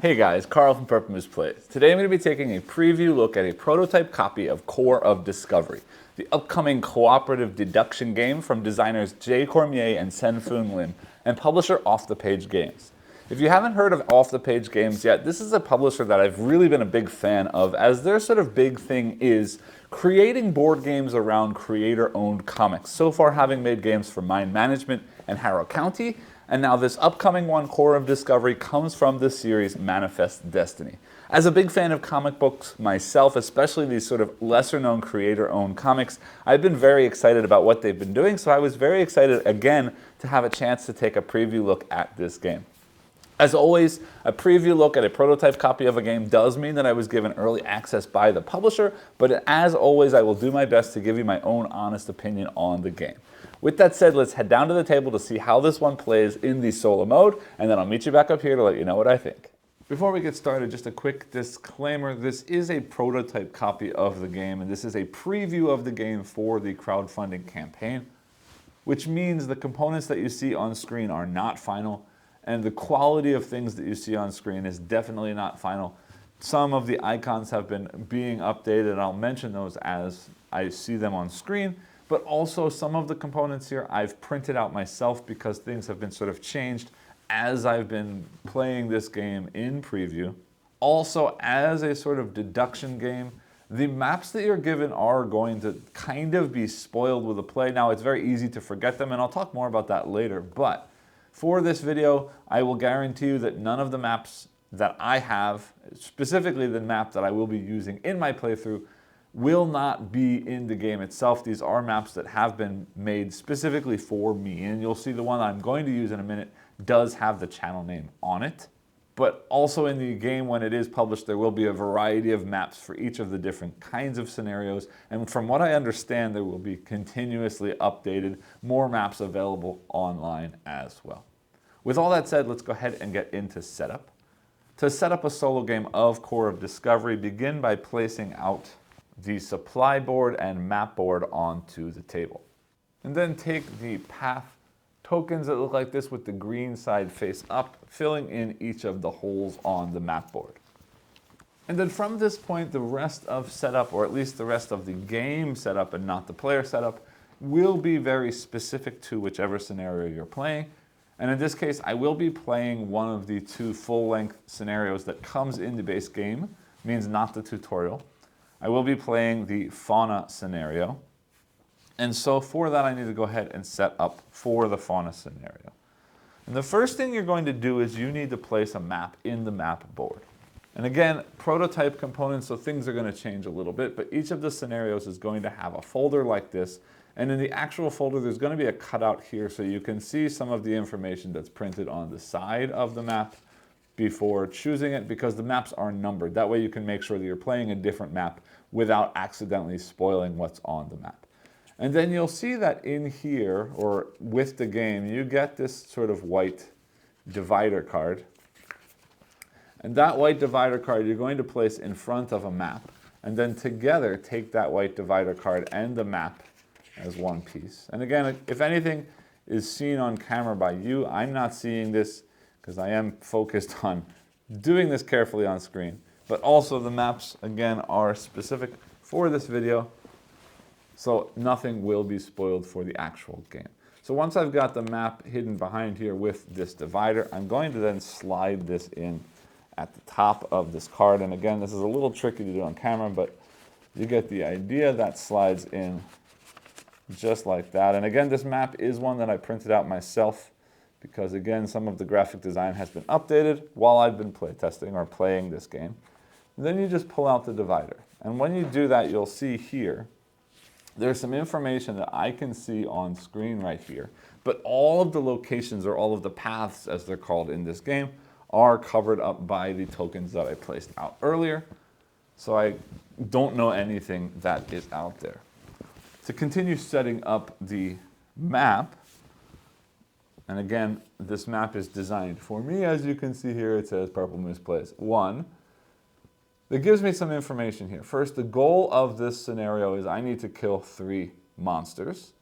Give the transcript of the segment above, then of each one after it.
Hey guys, Carl from Purple Moose Plays. Today I'm going to be taking a preview look at a prototype copy of Core of Discovery, the upcoming cooperative deduction game from designers Cormier and Sen-Foong and publisher Off the Page Games. If you haven't heard of Off the Page Games yet, this is a publisher that I've really been a big fan of, as their sort of big thing is creating board games around creator-owned comics, so far having made games for Mind Management and Harrow County, and now this upcoming one, Core of Discovery, comes from the series Manifest Destiny. As a big fan of comic books myself, especially these sort of lesser-known creator-owned comics, I've been very excited about what they've been doing, so I was very excited again to have a chance to take a preview look at this game. As always, a preview look at a prototype copy of a game does mean that I was given early access by the publisher, but as always, I will do my best to give you my own honest opinion on the game. With that said, let's head down to the table to see how this one plays in the solo mode, and then I'll meet you back up here to let you know what I think. Before we get started, just a quick disclaimer. This is a prototype copy of the game, and this is a preview of the game for the crowdfunding campaign, which means the components that you see on screen are not final, and the quality of things that you see on screen is definitely not final. Some of the icons have been being updated, and I'll mention those as I see them on screen. But also some of the components here I've printed out myself because things have been sort of changed as I've been playing this game in preview. Also, as a sort of deduction game, the maps that you're given are going to kind of be spoiled with the play. Now, it's very easy to forget them, and I'll talk more about that later. But for this video, I will guarantee you that none of the maps that I have, specifically the map that I will be using in my playthrough, will not be in the game itself. These are maps that have been made specifically for me, and you'll see the one I'm going to use in a minute does have the channel name on it. But also in the game, when it is published, there will be a variety of maps for each of the different kinds of scenarios, and from what I understand, there will be continuously updated, more maps available online as well. With all that said, let's go ahead and get into setup. To set up a solo game of Core of Discovery, begin by placing out the supply board and map board onto the table. And then take the path tokens that look like this with the green side face up, filling in each of the holes on the map board. And then from this point, the rest of setup, or at least the rest of the game setup and not the player setup, will be very specific to whichever scenario you're playing. And in this case, I will be playing one of the two full-length scenarios that comes in the base game, means not the tutorial. I will be playing the Fauna scenario. And so for that, I need to go ahead and set up for the Fauna scenario. And the first thing you're going to do is you need to place a map in the map board. And again, prototype components, so things are going to change a little bit, but each of the scenarios is going to have a folder like this. And in the actual folder, there's going to be a cutout here so you can see some of the information that's printed on the side of the map before choosing it, because the maps are numbered. That way you can make sure that you're playing a different map without accidentally spoiling what's on the map. And then you'll see that in here, or with the game, you get this sort of white divider card. And that white divider card you're going to place in front of a map. And then together take that white divider card and the map as one piece. And again, if anything is seen on camera by you, I'm not seeing this because I am focused on doing this carefully on screen. But also the maps, again, are specific for this video, so nothing will be spoiled for the actual game. So once I've got the map hidden behind here with this divider, I'm going to then slide this in at the top of this card. And again, this is a little tricky to do on camera, but you get the idea. That slides in just like that. And again, this map is one that I printed out myself because, again, some of the graphic design has been updated while I've been playtesting or playing this game. And then you just pull out the divider. And when you do that, you'll see here, there's some information that I can see on screen right here. But all of the locations, or all of the paths, as they're called in this game, are covered up by the tokens that I placed out earlier. So I don't know anything that is out there. To continue setting up the map, and again, this map is designed for me. As you can see here, it says Purple Moose Plays 1. That gives me some information here. First, the goal of this scenario is I need to kill 3 monsters.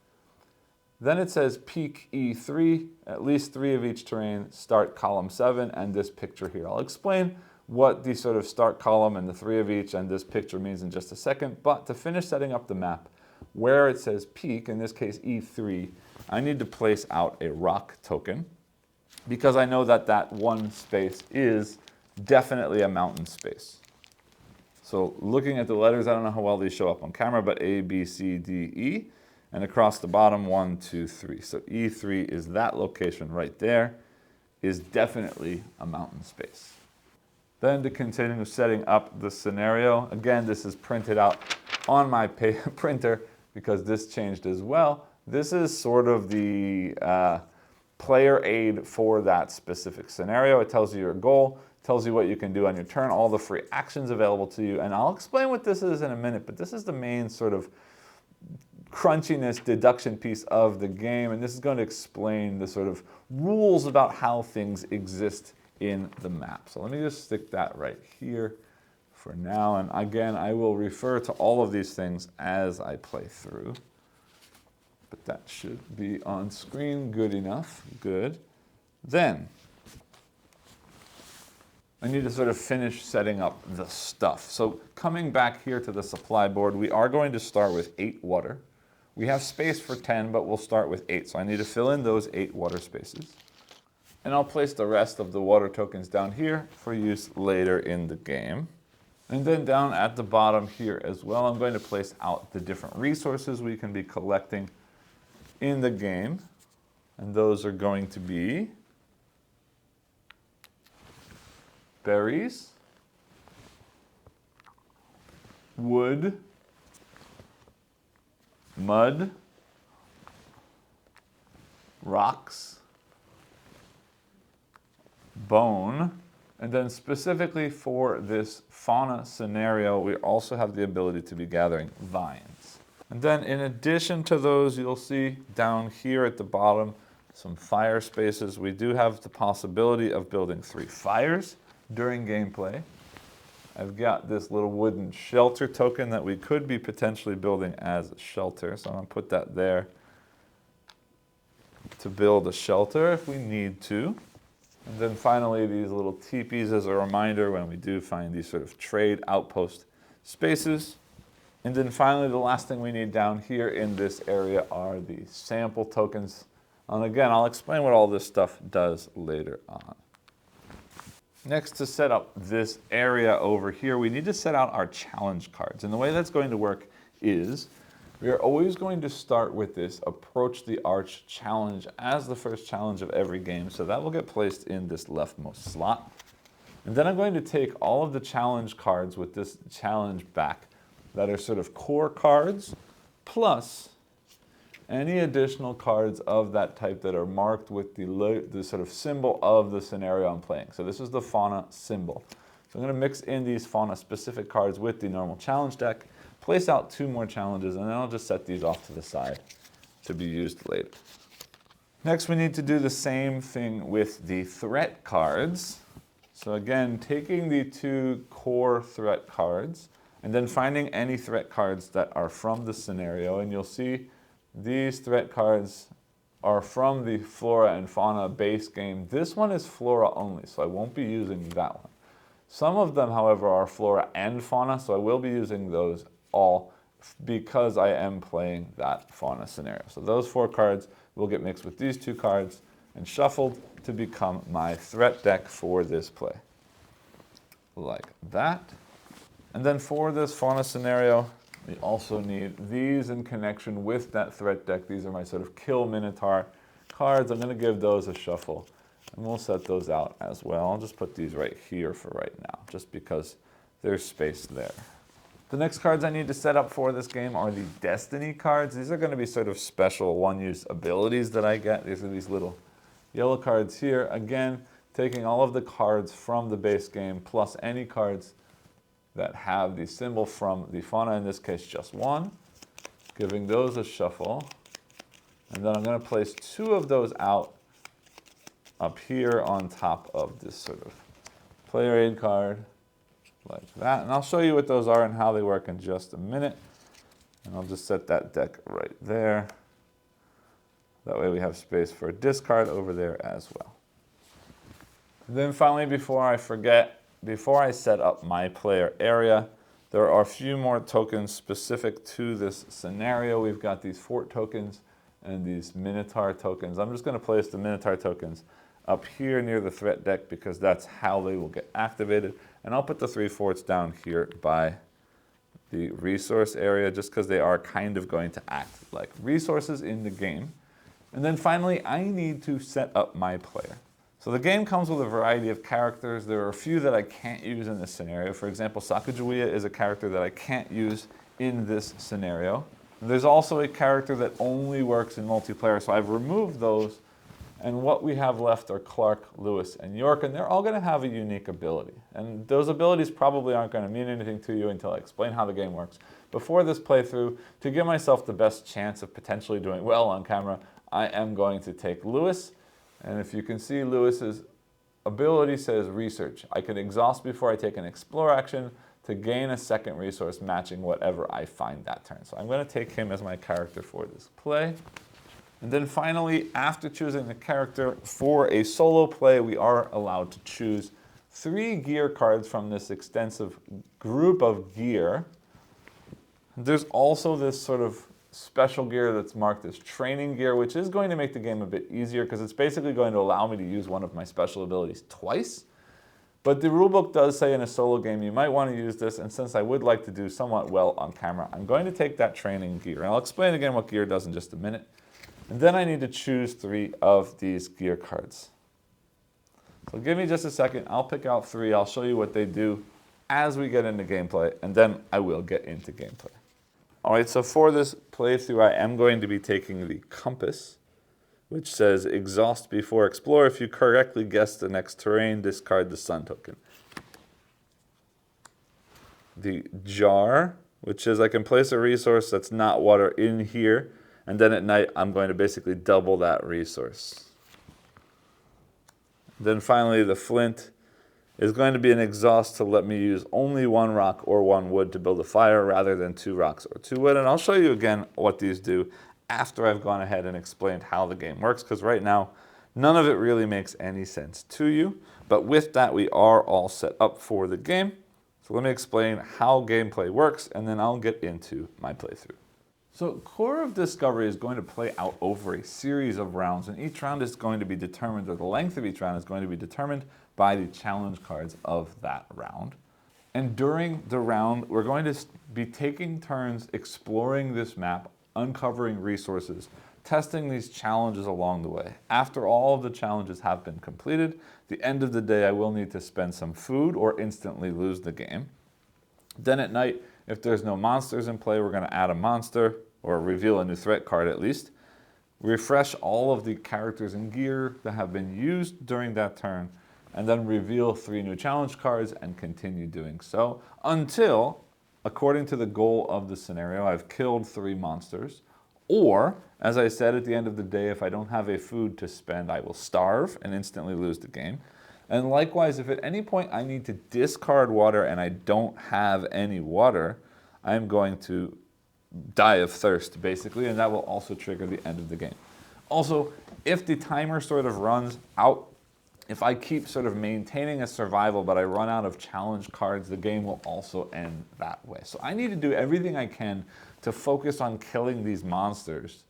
Then it says peak E3, at least 3 of each terrain, start column 7, and this picture here. I'll explain what the sort of start column and the 3 of each and this picture means in just a second, but to finish setting up the map, where it says peak, in this case E3, I need to place out a rock token because I know that that one space is definitely a mountain space. So looking at the letters, I don't know how well these show up on camera, but A, B, C, D, E. And across the bottom, 1, 2, 3. So E3 is that location right there, is definitely a mountain space. Then to continue setting up the scenario, again, this is printed out on my printer because this changed as well. This is sort of the player aid for that specific scenario. It tells you your goal, tells you what you can do on your turn, all the free actions available to you. And I'll explain what this is in a minute, but this is the main sort of crunchiness deduction piece of the game, and this is going to explain the sort of rules about how things exist in the map. So let me just stick that right here for now, and again I will refer to all of these things as I play through, but that should be on screen good enough. Good. Then I need to sort of finish setting up the stuff. So coming back here to the supply board, we are going to start with 8 water. We have space for 10, but we'll start with 8. So I need to fill in those 8 water spaces. And I'll place the rest of the water tokens down here for use later in the game. And then down at the bottom here as well, I'm going to place out the different resources we can be collecting in the game. And those are going to be berries, wood, mud, rocks, bone, and then specifically for this fauna scenario, we also have the ability to be gathering vines. And then in addition to those, you'll see down here at the bottom some fire spaces. We do have the possibility of building 3 fires during gameplay. I've got this little wooden shelter token that we could be potentially building as a shelter. So I'm going to put that there to build a shelter if we need to. And then finally, these little teepees as a reminder when we do find these sort of trade outpost spaces. And then finally, the last thing we need down here in this area are the sample tokens. And again, I'll explain what all this stuff does later on. Next, to set up this area over here, we need to set out our challenge cards. And the way that's going to work is we are always going to start with this Approach the Arch challenge as the first challenge of every game. So that will get placed in this leftmost slot. And then I'm going to take all of the challenge cards with this challenge back that are sort of core cards, plus any additional cards of that type that are marked with the sort of symbol of the scenario I'm playing. So this is the fauna symbol. So I'm going to mix in these fauna specific cards with the normal challenge deck, place out 2 more challenges, and then I'll just set these off to the side to be used later. Next, we need to do the same thing with the threat cards. So again, taking the 2 core threat cards and then finding any threat cards that are from the scenario, and you'll see these threat cards are from the Flora and Fauna base game. This one is Flora only, so I won't be using that one. Some of them, however, are Flora and Fauna, so I will be using those all because I am playing that Fauna scenario. So those 4 cards will get mixed with these 2 cards and shuffled to become my threat deck for this play. Like that. And then for this Fauna scenario, we also need these in connection with that threat deck. These are my sort of kill Minotaur cards. I'm going to give those a shuffle, and we'll set those out as well. I'll just put these right here for right now, just because there's space there. The next cards I need to set up for this game are the Destiny cards. These are going to be sort of special one-use abilities that I get. These are these little yellow cards here. Again, taking all of the cards from the base game, plus any cards that have the symbol from the fauna, in this case just 1, giving those a shuffle. And then I'm going to place 2 of those out up here on top of this sort of player aid card, like that. And I'll show you what those are and how they work in just a minute. And I'll just set that deck right there. That way we have space for a discard over there as well. Then finally, before I forget, before I set up my player area, there are a few more tokens specific to this scenario. We've got these fort tokens and these Minotaur tokens. I'm just going to place the Minotaur tokens up here near the threat deck because that's how they will get activated. And I'll put the 3 forts down here by the resource area just because they are kind of going to act like resources in the game. And then finally, I need to set up my player. So the game comes with a variety of characters. There are a few that I can't use in this scenario. For example, Sacagawea is a character that I can't use in this scenario. There's also a character that only works in multiplayer, so I've removed those. And what we have left are Clark, Lewis, and York, and they're all going to have a unique ability. And those abilities probably aren't going to mean anything to you until I explain how the game works. Before this playthrough, to give myself the best chance of potentially doing well on camera, I am going to take Lewis. And if you can see, Lewis's ability says research. I can exhaust before I take an explore action to gain a second resource matching whatever I find that turn. So I'm going to take him as my character for this play. And then finally, after choosing the character for a solo play, we are allowed to choose 3 gear cards from this extensive group of gear. There's also this sort of special gear that's marked as training gear, which is going to make the game a bit easier because it's basically going to allow me to use one of my special abilities twice. But the rulebook does say in a solo game you might want to use this, and since I would like to do somewhat well on camera, I'm going to take that training gear. And I'll explain again what gear does in just a minute. And then I need to choose 3 of these gear cards. So give me just a second. I'll pick out 3. I'll show you what they do as we get into gameplay, and then I will get into gameplay. All right, so for this playthrough, I am going to be taking the compass, which says exhaust before explore. If you correctly guess the next terrain, discard the sun token. The jar, which says I can place a resource that's not water in here, and then at night, I'm going to basically double that resource. Then finally, the flint is going to be an exhaust to let me use only 1 rock or 1 wood to build a fire rather than 2 rocks or 2 wood. And I'll show you again what these do after I've gone ahead and explained how the game works, because right now, none of it really makes any sense to you. But with that, we are all set up for the game. So let me explain how gameplay works, and then I'll get into my playthrough. So Core of Discovery is going to play out over a series of rounds, and each round is going to be determined, or the length of each round is going to be determined by the challenge cards of that round. And during the round, we're going to be taking turns exploring this map, uncovering resources, testing these challenges along the way. After all of the challenges have been completed, at the end of the day, I will need to spend some food or instantly lose the game. Then at night, if there's no monsters in play, we're going to add a monster, or reveal a new threat card at least. Refresh all of the characters and gear that have been used during that turn, and then reveal 3 new challenge cards and continue doing so until, according to the goal of the scenario, I've killed 3 monsters. Or, as I said at the end of the day, if I don't have a food to spend, I will starve and instantly lose the game. And likewise, if at any point I need to discard water and I don't have any water, I'm going to die of thirst, basically, and that will also trigger the end of the game. Also, if the timer sort of runs out, if I keep sort of maintaining a survival but I run out of challenge cards, the game will also end that way. So I need to do everything I can to focus on killing these monsters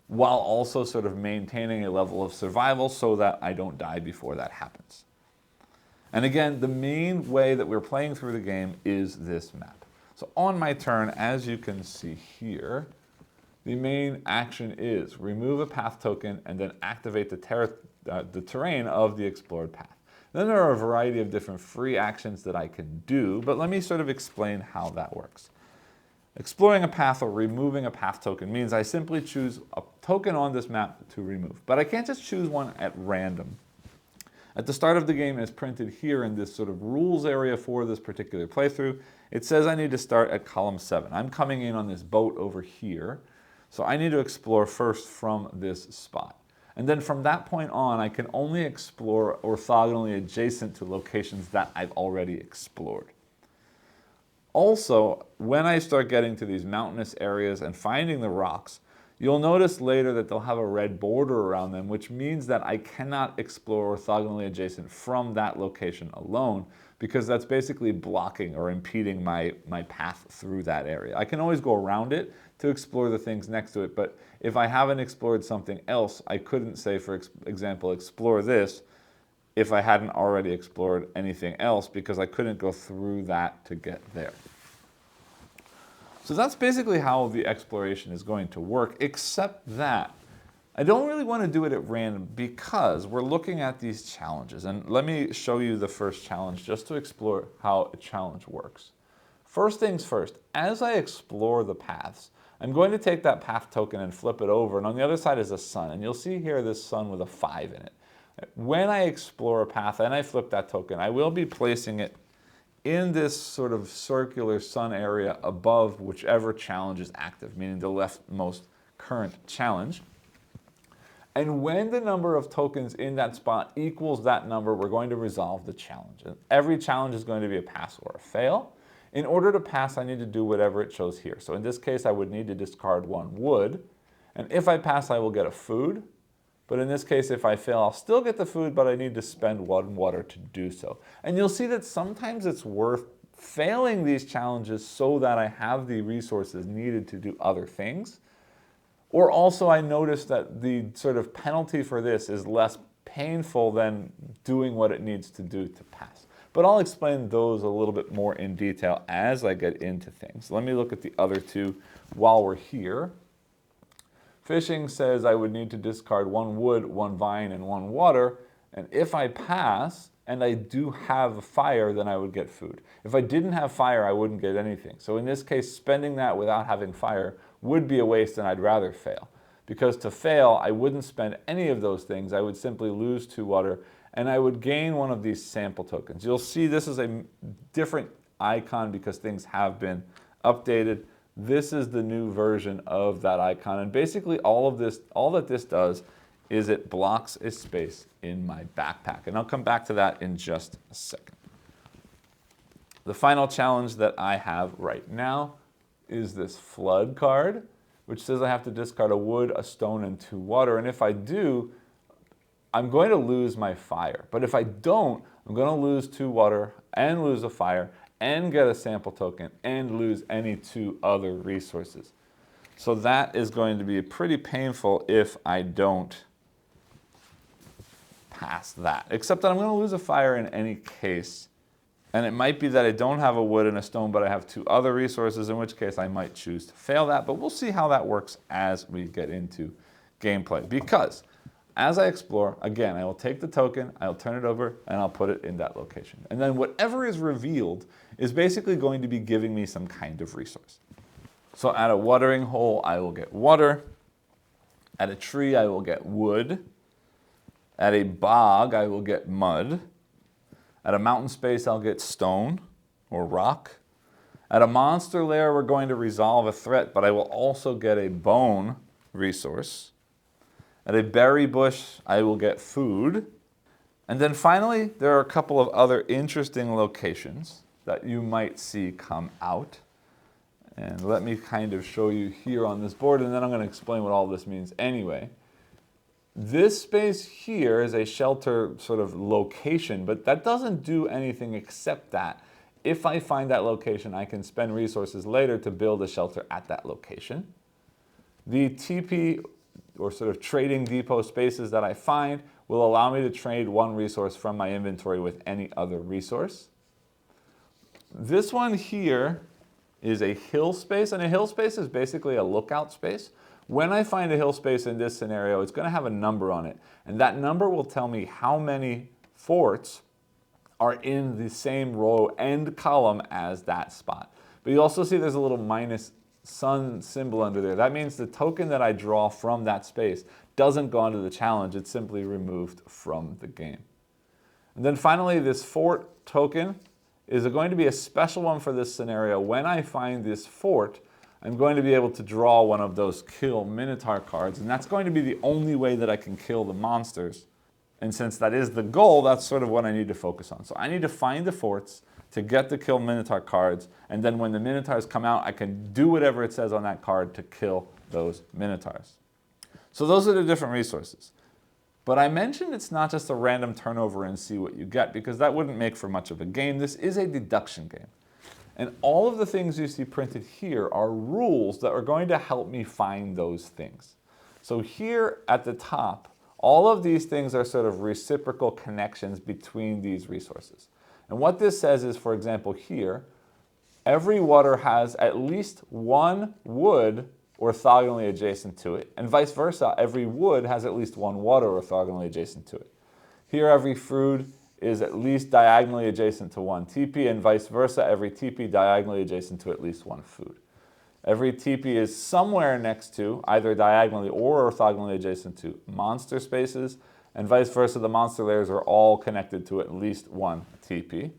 while also sort of maintaining a level of survival so that I don't die before that happens. And again, the main way that we're playing through the game is this map. So on my turn, as you can see here, the main action is remove a path token and then activate the terrain of the explored path. Then there are a variety of different free actions that I can do, but let me sort of explain how that works. Exploring a path or removing a path token means I simply choose a token on this map to remove, but I can't just choose one at random. At the start of the game, as printed here in this sort of rules area for this particular playthrough, it says I need to start at column 7. I'm coming in on this boat over here, so I need to explore first from this spot. And then from that point on, I can only explore orthogonally adjacent to locations that I've already explored. Also, when I start getting to these mountainous areas and finding the rocks, You'll notice later that they'll have a red border around them, which means that I cannot explore orthogonally adjacent from that location alone, because that's basically blocking or impeding my path through that area. I can always go around it to explore the things next to it, but if I haven't explored something else, I couldn't say, for example, explore this if I hadn't already explored anything else, because I couldn't go through that to get there. So that's basically how the exploration is going to work, except that I don't really want to do it at random because we're looking at these challenges. And let me show you the first challenge just to explore how a challenge works. First things first, as I explore the paths, I'm going to take that path token and flip it over, and on the other side is a sun. And you'll see here this sun with a 5 in it. When I explore a path and I flip that token, I will be placing it in this sort of circular sun area above whichever challenge is active, meaning the leftmost current challenge. And when the number of tokens in that spot equals that number, we're going to resolve the challenge. And every challenge is going to be a pass or a fail. In order to pass, I need to do whatever it shows here. So in this case, I would need to discard 1 wood. And if I pass, I will get a food. But in this case, if I fail, I'll still get the food, but I need to spend 1 water to do so. And you'll see that sometimes it's worth failing these challenges so that I have the resources needed to do other things. Or also I noticed that the sort of penalty for this is less painful than doing what it needs to do to pass. But I'll explain those a little bit more in detail as I get into things. Let me look at the other two while we're here. Fishing says I would need to discard 1 wood, 1 vine, and 1 water. And if I pass and I do have fire, then I would get food. If I didn't have fire, I wouldn't get anything. So in this case, spending that without having fire would be a waste, and I'd rather fail. Because to fail, I wouldn't spend any of those things. I would simply lose 2 water, and I would gain 1 of these sample tokens. You'll see this is a different icon because things have been updated. This is the new version of that icon, and basically all that this does is it blocks a space in my backpack, and I'll come back to that in just a second. The final challenge that I have right now is this flood card, which says I have to discard a wood, a stone, and 2 water, and if I do, I'm going to lose my fire. But if I don't, I'm going to lose 2 water and lose a fire and get a sample token and lose any 2 other resources. So that is going to be pretty painful if I don't pass that. Except that I'm going to lose a fire in any case. And it might be that I don't have a wood and a stone, but I have 2 other resources, in which case I might choose to fail that. But we'll see how that works as we get into gameplay. Because as I explore, again, I will take the token, I'll turn it over, and I'll put it in that location. And then whatever is revealed is basically going to be giving me some kind of resource. So at a watering hole, I will get water. At a tree, I will get wood. At a bog, I will get mud. At a mountain space, I'll get stone or rock. At a monster lair, we're going to resolve a threat, but I will also get a bone resource. At a berry bush, I will get food. And then finally, there are a couple of other interesting locations that you might see come out. And let me kind of show you here on this board, and then I'm going to explain what all this means anyway. This space here is a shelter sort of location, but that doesn't do anything except that if I find that location, I can spend resources later to build a shelter at that location. The TP, or sort of trading depot spaces that I find, will allow me to trade 1 resource from my inventory with any other resource. This one here is a hill space, and a hill space is basically a lookout space. When I find a hill space in this scenario, it's going to have a number on it, and that number will tell me how many forts are in the same row and column as that spot. But you also see there's a little minus sun symbol under there. That means the token that I draw from that space doesn't go into the challenge, it's simply removed from the game. And then finally, this fort token is going to be a special one for this scenario. When I find this fort, I'm going to be able to draw one of those kill Minotaur cards, and that's going to be the only way that I can kill the monsters. And since that is the goal, that's sort of what I need to focus on. So I need to find the forts, to get the kill Minotaur cards, and then when the Minotaurs come out, I can do whatever it says on that card to kill those Minotaurs. So those are the different resources. But I mentioned it's not just a random turnover and see what you get, because that wouldn't make for much of a game. This is a deduction game. And all of the things you see printed here are rules that are going to help me find those things. So here at the top, all of these things are sort of reciprocal connections between these resources. And what this says is, for example, here, every water has at least one wood orthogonally adjacent to it, and vice versa, every wood has at least one water orthogonally adjacent to it. Here, every food is at least diagonally adjacent to one teepee, and vice versa, every teepee diagonally adjacent to at least one food. Every teepee is somewhere next to, either diagonally or orthogonally adjacent to, monster spaces, and vice versa, the monster layers are all connected to at least one teepee.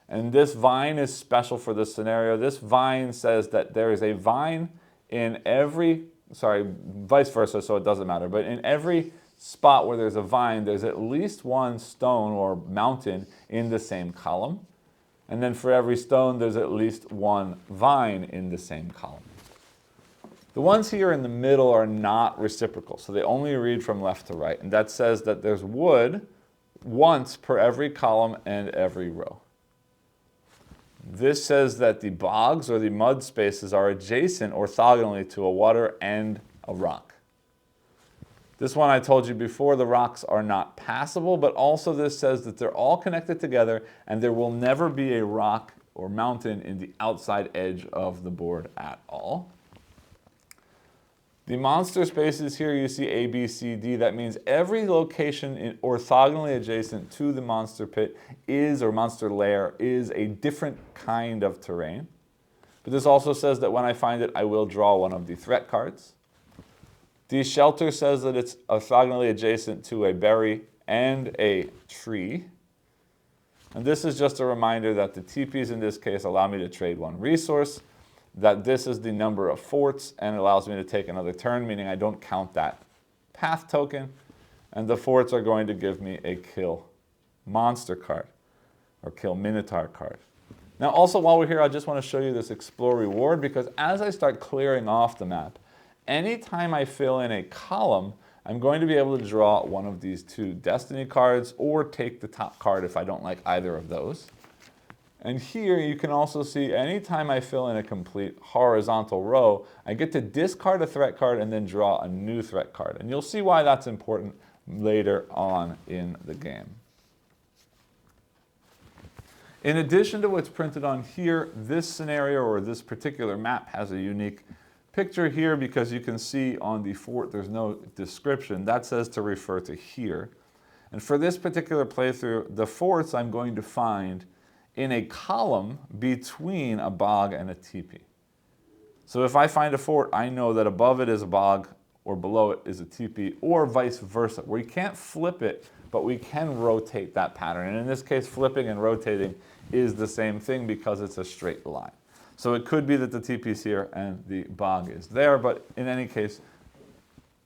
And this vine is special for this scenario. This vine says that there is a vine in every, vice versa, so it doesn't matter, but in every spot where there's a vine, there's at least one stone or mountain in the same column. And then for every stone, there's at least one vine in the same column. The ones here in the middle are not reciprocal, so they only read from left to right. And that says that there's wood once per every column and every row. This says that the bogs or the mud spaces are adjacent orthogonally to a water and a rock. This one I told you before, the rocks are not passable, but also this says that they're all connected together and there will never be a rock or mountain in the outside edge of the board at all. The monster spaces here, you see A, B, C, D. That means every location orthogonally adjacent to the monster pit or monster lair is a different kind of terrain. But this also says that when I find it, I will draw one of the threat cards. The shelter says that it's orthogonally adjacent to a berry and a tree. And this is just a reminder that the teepees in this case allow me to trade one resource, that this is the number of forts and allows me to take another turn, meaning I don't count that path token. And the forts are going to give me a kill monster card or kill Minotaur card. Now also while we're here, I just want to show you this explore reward, because as I start clearing off the map, anytime I fill in a column, I'm going to be able to draw one of these two destiny cards or take the top card if I don't like either of those. And here you can also see anytime I fill in a complete horizontal row, I get to discard a threat card and then draw a new threat card. And you'll see why that's important later on in the game. In addition to what's printed on here, this scenario or this particular map has a unique picture here because you can see on the fort there's no description. That says to refer to here. And for this particular playthrough, the forts I'm going to find in a column between a bog and a teepee. So if I find a fort, I know that above it is a bog or below it is a teepee, or vice versa. We can't flip it, but we can rotate that pattern. And in this case, flipping and rotating is the same thing because it's a straight line. So it could be that the teepee is here and the bog is there, but in any case,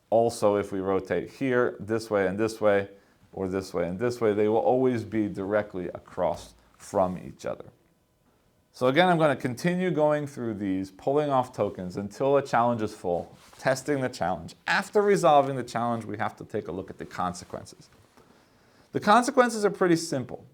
also if we rotate here, this way and this way, or this way and this way, they will always be directly across from each other. So again, I'm going to continue going through these, pulling off tokens until a challenge is full, testing the challenge. After resolving the challenge, we have to take a look at the consequences. The consequences are pretty simple.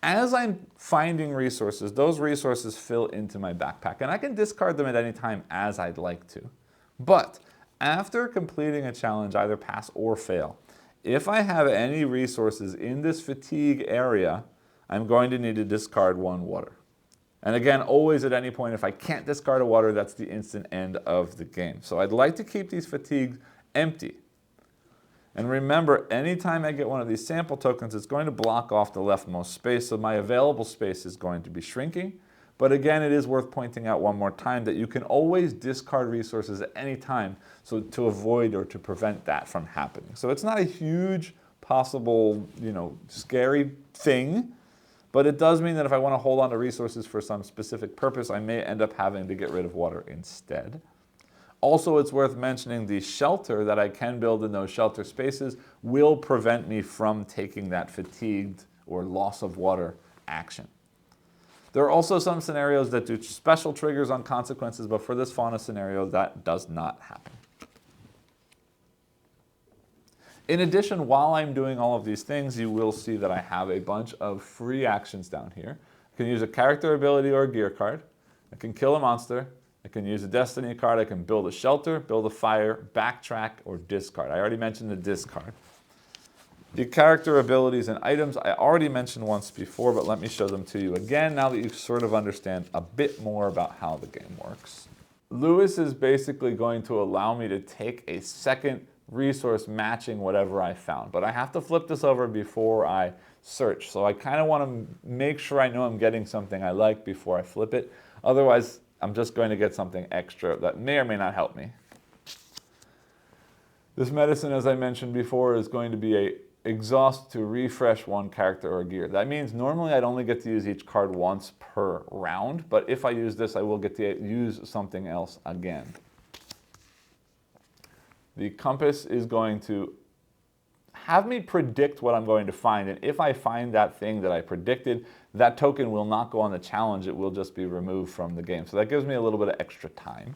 As I'm finding resources, those resources fill into my backpack, and I can discard them at any time as I'd like to. But after completing a challenge, either pass or fail, if I have any resources in this fatigue area, I'm going to need to discard one water. And again, always at any point, if I can't discard a water, that's the instant end of the game. So I'd like to keep these fatigues empty. And remember, anytime I get one of these sample tokens, it's going to block off the leftmost space, so my available space is going to be shrinking. But again, it is worth pointing out one more time that you can always discard resources at any time, so to avoid or to prevent that from happening. So it's not a huge possible, scary thing, but it does mean that if I want to hold on to resources for some specific purpose, I may end up having to get rid of water instead. Also, it's worth mentioning the shelter that I can build in those shelter spaces will prevent me from taking that fatigued or loss of water action. There are also some scenarios that do special triggers on consequences, but for this fauna scenario, that does not happen. In addition, while I'm doing all of these things, you will see that I have a bunch of free actions down here. I can use a character ability or a gear card. I can kill a monster. I can use a destiny card. I can build a shelter, build a fire, backtrack, or discard. I already mentioned the discard. The character abilities and items I already mentioned once before, but let me show them to you again now that you sort of understand a bit more about how the game works. Lewis is basically going to allow me to take a second resource matching whatever I found, but I have to flip this over before I search. So I kind of want to make sure I know I'm getting something I like before I flip it. Otherwise, I'm just going to get something extra that may or may not help me. This medicine, as I mentioned before, is going to be a exhaust to refresh one character or gear. That means normally I'd only get to use each card once per round, but if I use this, I will get to use something else again. The compass is going to have me predict what I'm going to find, and if I find that thing that I predicted, that token will not go on the challenge, it will just be removed from the game. So that gives me a little bit of extra time.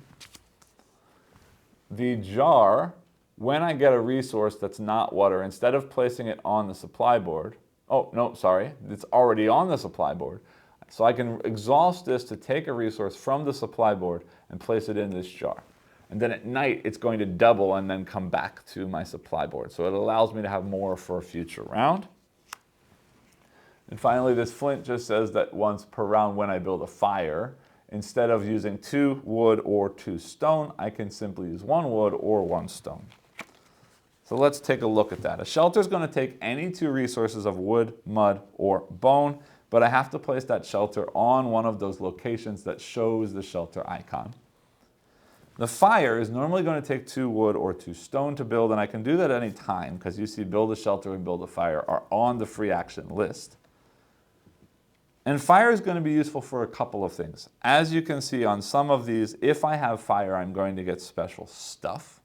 The jar, when I get a resource that's not water, instead of placing it on the supply board, oh, no, sorry, it's already on the supply board. So I can exhaust this to take a resource from the supply board and place it in this jar. And then at night, it's going to double and then come back to my supply board. So it allows me to have more for a future round. And finally, this flint just says that once per round when I build a fire, instead of using 2 wood or 2 stone, I can simply use 1 wood or 1 stone. So let's take a look at that. A shelter is going to take any 2 resources of wood, mud, or bone, but I have to place that shelter on one of those locations that shows the shelter icon. The fire is normally going to take 2 wood or 2 stone to build, and I can do that any time because you see build a shelter and build a fire are on the free action list. And fire is going to be useful for a couple of things. As you can see on some of these, if I have fire, I'm going to get special stuff.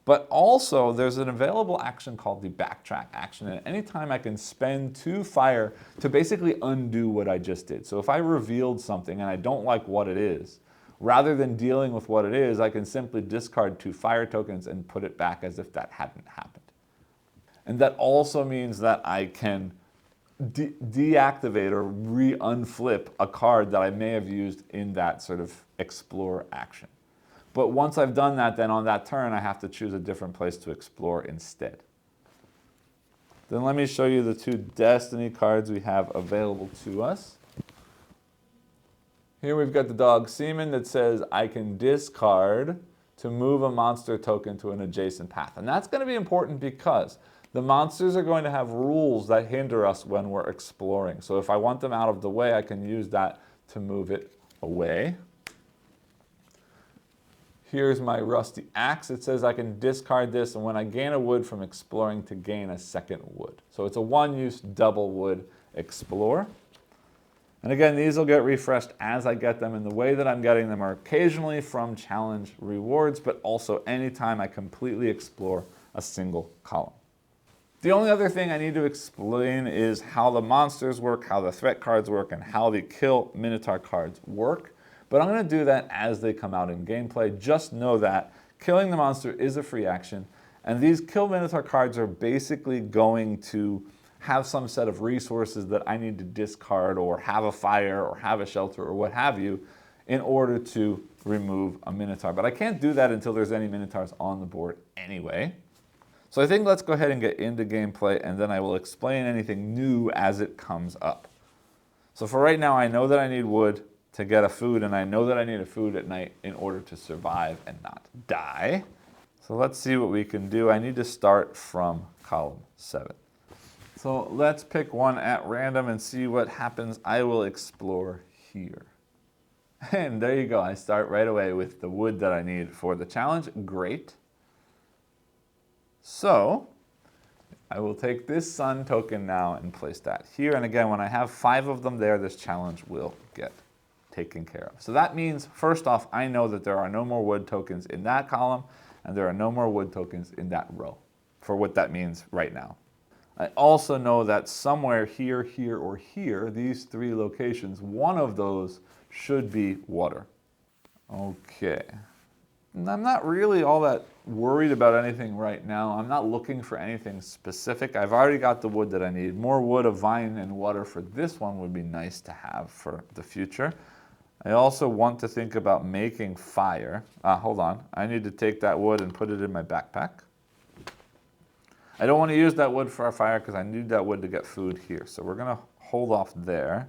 But also, there's an available action called the backtrack action, and anytime I can spend 2 fire to basically undo what I just did. So if I revealed something and I don't like what it is, rather than dealing with what it is, I can simply discard 2 fire tokens and put it back as if that hadn't happened. And that also means that I can deactivate or re-unflip a card that I may have used in that sort of explore action. But once I've done that, then on that turn, I have to choose a different place to explore instead. Then let me show you the 2 destiny cards we have available to us. Here we've got the dog Seaman that says I can discard to move a monster token to an adjacent path. And that's going to be important because the monsters are going to have rules that hinder us when we're exploring. So if I want them out of the way, I can use that to move it away. Here's my rusty axe. It says I can discard this, and when I gain a wood from exploring, to gain a second wood. So it's a 1-use double wood explore. And again, these will get refreshed as I get them, and the way that I'm getting them are occasionally from challenge rewards, but also anytime I completely explore a single column. The only other thing I need to explain is how the monsters work, how the threat cards work, and how the kill Minotaur cards work. But I'm going to do that as they come out in gameplay. Just know that killing the monster is a free action, and these kill Minotaur cards are basically going to have some set of resources that I need to discard, or have a fire, or have a shelter, or what have you, in order to remove a Minotaur. But I can't do that until there's any Minotaurs on the board anyway. So I think let's go ahead and get into gameplay, and then I will explain anything new as it comes up. So for right now, I know that I need wood to get a food, and I know that I need a food at night in order to survive and not die. So let's see what we can do. I need to start from column 7. So let's pick one at random and see what happens. I will explore here. And there you go. I start right away with the wood that I need for the challenge. Great. So I will take this sun token now and place that here. And again, when I have 5 of them there, this challenge will get taken care of. So that means, first off, I know that there are no more wood tokens in that column, and there are no more wood tokens in that row, for what that means right now. I also know that somewhere here, here, or here, these three locations, one of those should be water. Okay. And I'm not really all that worried about anything right now. I'm not looking for anything specific. I've already got the wood that I need. More wood, a vine, and water for this one would be nice to have for the future. I also want to think about making fire. Hold on. I need to take that wood and put it in my backpack. I don't want to use that wood for our fire because I need that wood to get food here. So we're going to hold off there.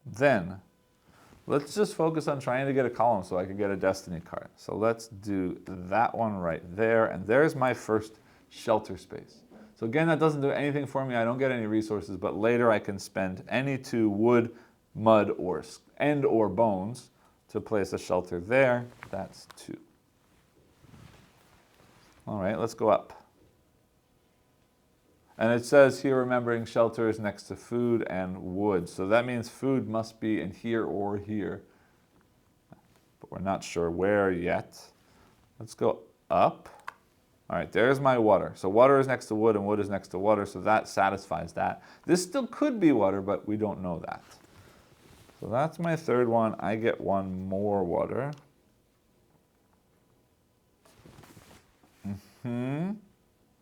Then let's just focus on trying to get a column so I can get a destiny card. So let's do that one right there. And there's my first shelter space. So again, that doesn't do anything for me. I don't get any resources, but later I can spend any two wood, mud, or bones to place a shelter there. That's 2. All right, let's go up. And it says here, remembering shelter is next to food and wood. So that means food must be in here or here. But we're not sure where yet. Let's go up. All right, there's my water. So water is next to wood and wood is next to water. So that satisfies that. This still could be water, but we don't know that. So that's my third one. I get one more water.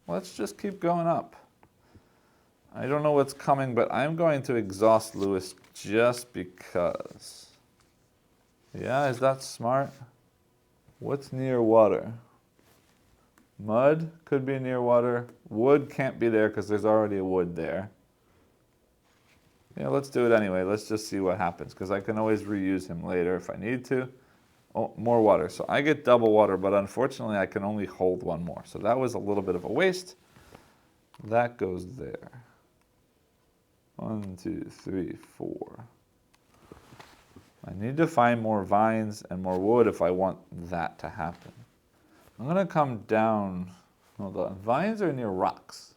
Let's just keep going up. I don't know what's coming, but I'm going to exhaust Lewis just because. Yeah, is that smart? What's near water? Mud could be near water. Wood can't be there because there's already a wood there. Yeah, let's do it anyway. Let's just see what happens because I can always reuse him later if I need to. Oh, more water. So I get double water, but unfortunately I can only hold one more. So that was a little bit of a waste. That goes there. 1, 2, 3, 4. I need to find more vines and more wood if I want that to happen. I'm going to come down. Hold on. Vines are near rocks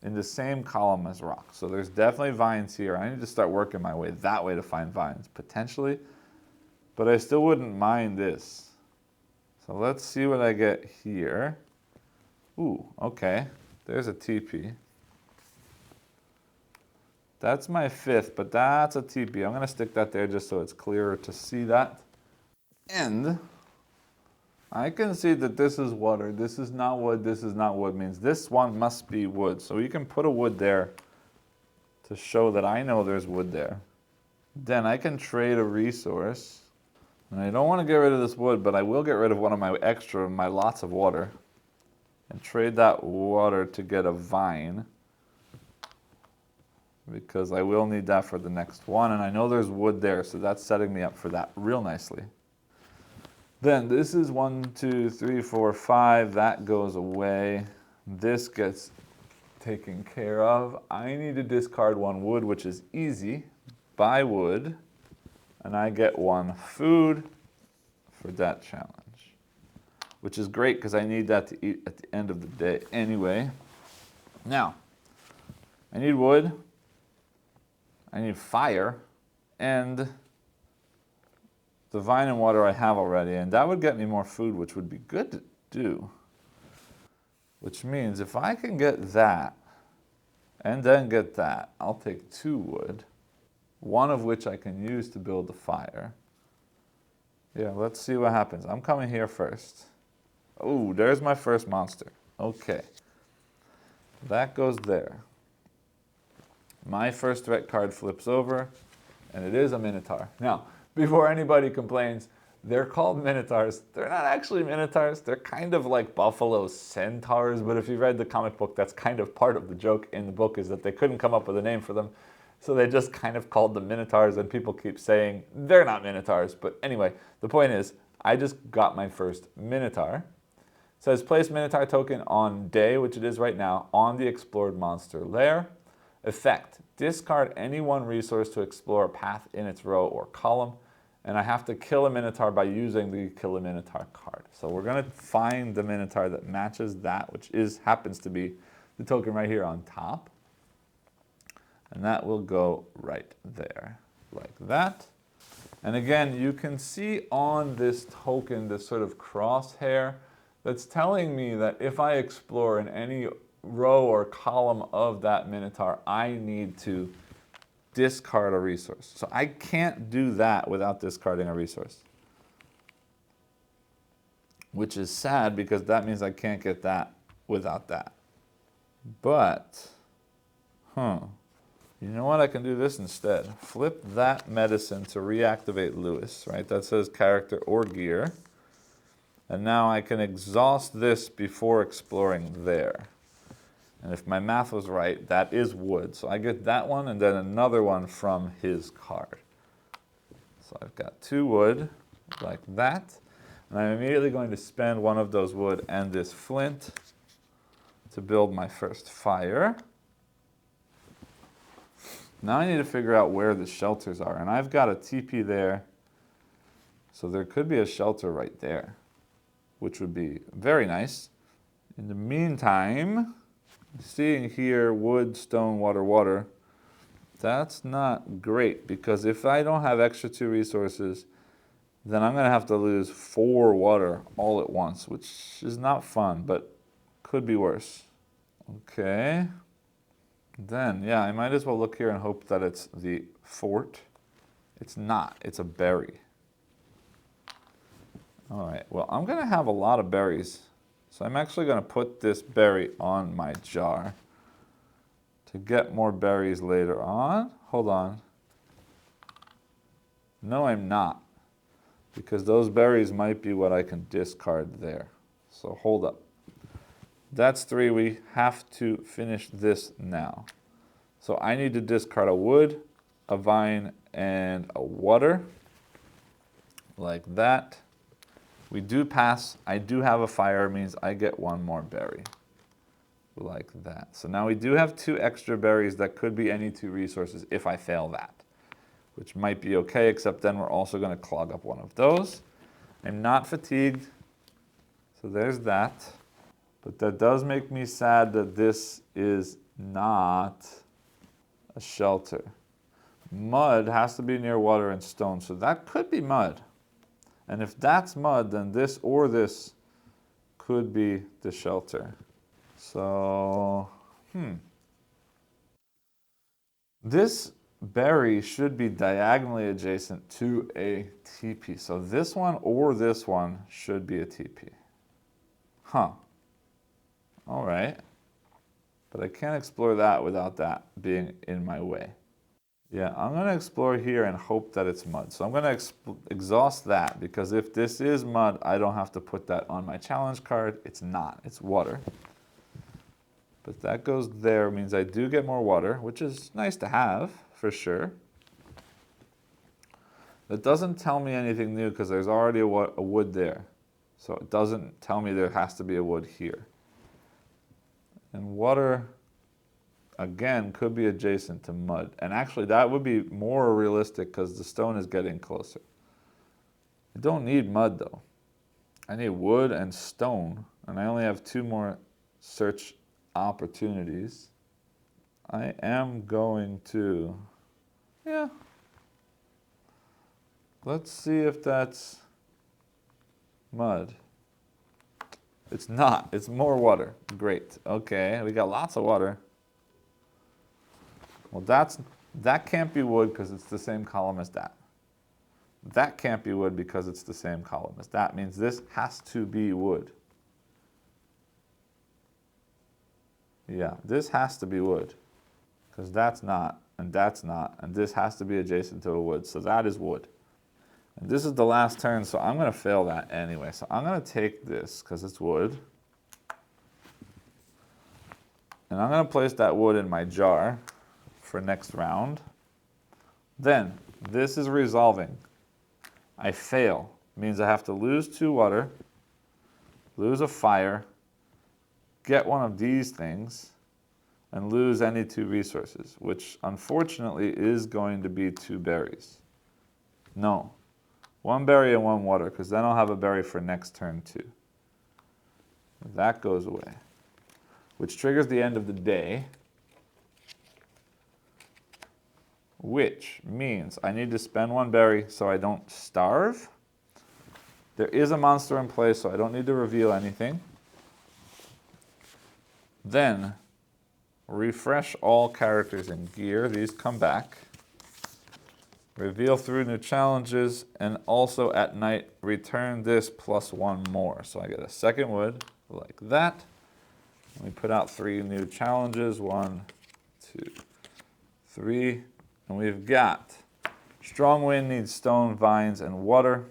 in the same column as rocks. So there's definitely vines here. I need to start working my way that way to find vines, potentially. But I still wouldn't mind this. So let's see what I get here. Ooh, okay. There's a teepee. That's my 5th, but that's a teepee. I'm going to stick that there just so it's clearer to see that. And I can see that this is water. This is not wood. This is not wood. Means this one must be wood. So you can put a wood there to show that I know there's wood there. Then I can trade a resource. And I don't want to get rid of this wood, but I will get rid of one of my lots of water. And trade that water to get a vine. Because I will need that for the next one. And I know there's wood there, so that's setting me up for that real nicely. Then this is 1, 2, 3, 4, 5. That goes away. This gets taken care of. I need to discard 1 wood, which is easy. Buy wood. And I get 1 food for that challenge. Which is great because I need that to eat at the end of the day anyway. Now, I need wood. I need fire. And the vine and water I have already. And that would get me more food, which would be good to do. Which means if I can get that and then get that, I'll take 2 wood. 1 of which I can use to build the fire. Yeah, let's see what happens. I'm coming here first. Oh, there's my first monster. Okay. That goes there. My first threat card flips over, and it is a Minotaur. Now, before anybody complains, they're called Minotaurs. They're not actually Minotaurs. They're kind of like buffalo centaurs, but if you read the comic book, that's kind of part of the joke in the book is that they couldn't come up with a name for them. So they just kind of called them Minotaurs, and people keep saying they're not Minotaurs. But anyway, the point is, I just got my first Minotaur. It says place Minotaur token on day, which it is right now, on the explored monster lair. Effect, discard any 1 resource to explore a path in its row or column. And I have to kill a Minotaur by using the Kill a Minotaur card. So we're going to find the Minotaur that matches that, which happens to be the token right here on top. And that will go right there, like that. And again, you can see on this token this sort of crosshair that's telling me that if I explore in any row or column of that Minotaur, I need to discard a resource. So I can't do that without discarding a resource. Which is sad because that means I can't get that without that. But, you know what? I can do this instead. Flip that medicine to reactivate Lewis, right? That says character or gear. And now I can exhaust this before exploring there. And if my math was right, that is wood. So I get that one and then another one from his card. So I've got 2 wood, like that. And I'm immediately going to spend one of those wood and this flint to build my first fire. Now I need to figure out where the shelters are. And I've got a teepee there. So there could be a shelter right there, which would be very nice. In the meantime, seeing here wood, stone, water, water, that's not great because if I don't have extra 2 resources, then I'm going to have to lose 4 water all at once, which is not fun, but could be worse. Okay. Then, yeah, I might as well look here and hope that it's the fort. It's not. It's a berry. All right. Well, I'm going to have a lot of berries. So I'm actually going to put this berry on my jar to get more berries later on. Hold on. No, I'm not. Because those berries might be what I can discard there. So hold up. That's 3. We have to finish this now. So I need to discard a wood, a vine, and a water. Like that. We do pass. I do have a fire, means I get 1 more berry. Like that. So now we do have 2 extra berries that could be any 2 resources if I fail that. Which might be okay, except then we're also going to clog up one of those. I'm not fatigued, so there's that. But that does make me sad that this is not a shelter. Mud has to be near water and stone, so that could be mud. And if that's mud, then this or this could be the shelter. So, This berry should be diagonally adjacent to a teepee. So this one or this one should be a teepee. All right. But I can't explore that without that being in my way. Yeah, I'm going to explore here and hope that it's mud. So I'm going to exhaust that because if this is mud, I don't have to put that on my challenge card. It's not. It's water. But that goes there, means I do get more water, which is nice to have, for sure. It doesn't tell me anything new because there's already a wood there. So it doesn't tell me there has to be a wood here. And water, again, could be adjacent to mud. And actually, that would be more realistic because the stone is getting closer. I don't need mud, though. I need wood and stone. And I only have 2 more search opportunities. I am going to, let's see if that's mud. It's not. It's more water. Great. Okay, we got lots of water. Well, that can't be wood because it's the same column as that. That can't be wood because it's the same column as that. Means this has to be wood. Yeah, this has to be wood because that's not, and this has to be adjacent to a wood, so that is wood. And this is the last turn, so I'm going to fail that anyway. So I'm going to take this because it's wood, and I'm going to place that wood in my jar for next round. Then, this is resolving. I fail, means I have to lose 2 water, lose a fire, get one of these things, and lose any 2 resources, which unfortunately is going to be 2 berries. No, 1 berry and 1 water, because then I'll have a berry for next turn too. That goes away, which triggers the end of the day, which means I need to spend 1 berry so I don't starve. There is a monster in play, so I don't need to reveal anything. Then, refresh all characters in gear. These come back. Reveal through new challenges, and also at night, return this plus one more. So I get a second wood, like that. We put out 3 new challenges, 1, 2, 3, and we've got strong wind needs stone, vines, and water.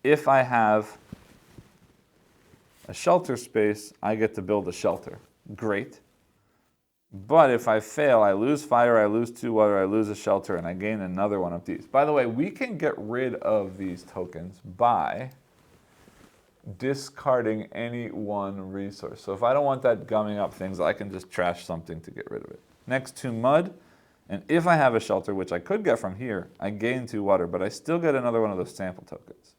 If I have a shelter space, I get to build a shelter. Great. But if I fail, I lose fire, I lose 2 water, I lose a shelter, and I gain another one of these. By the way, we can get rid of these tokens by discarding any one resource. So if I don't want that gumming up things, I can just trash something to get rid of it. Next to mud, and if I have a shelter, which I could get from here, I gain 2 water, but I still get another one of those sample tokens.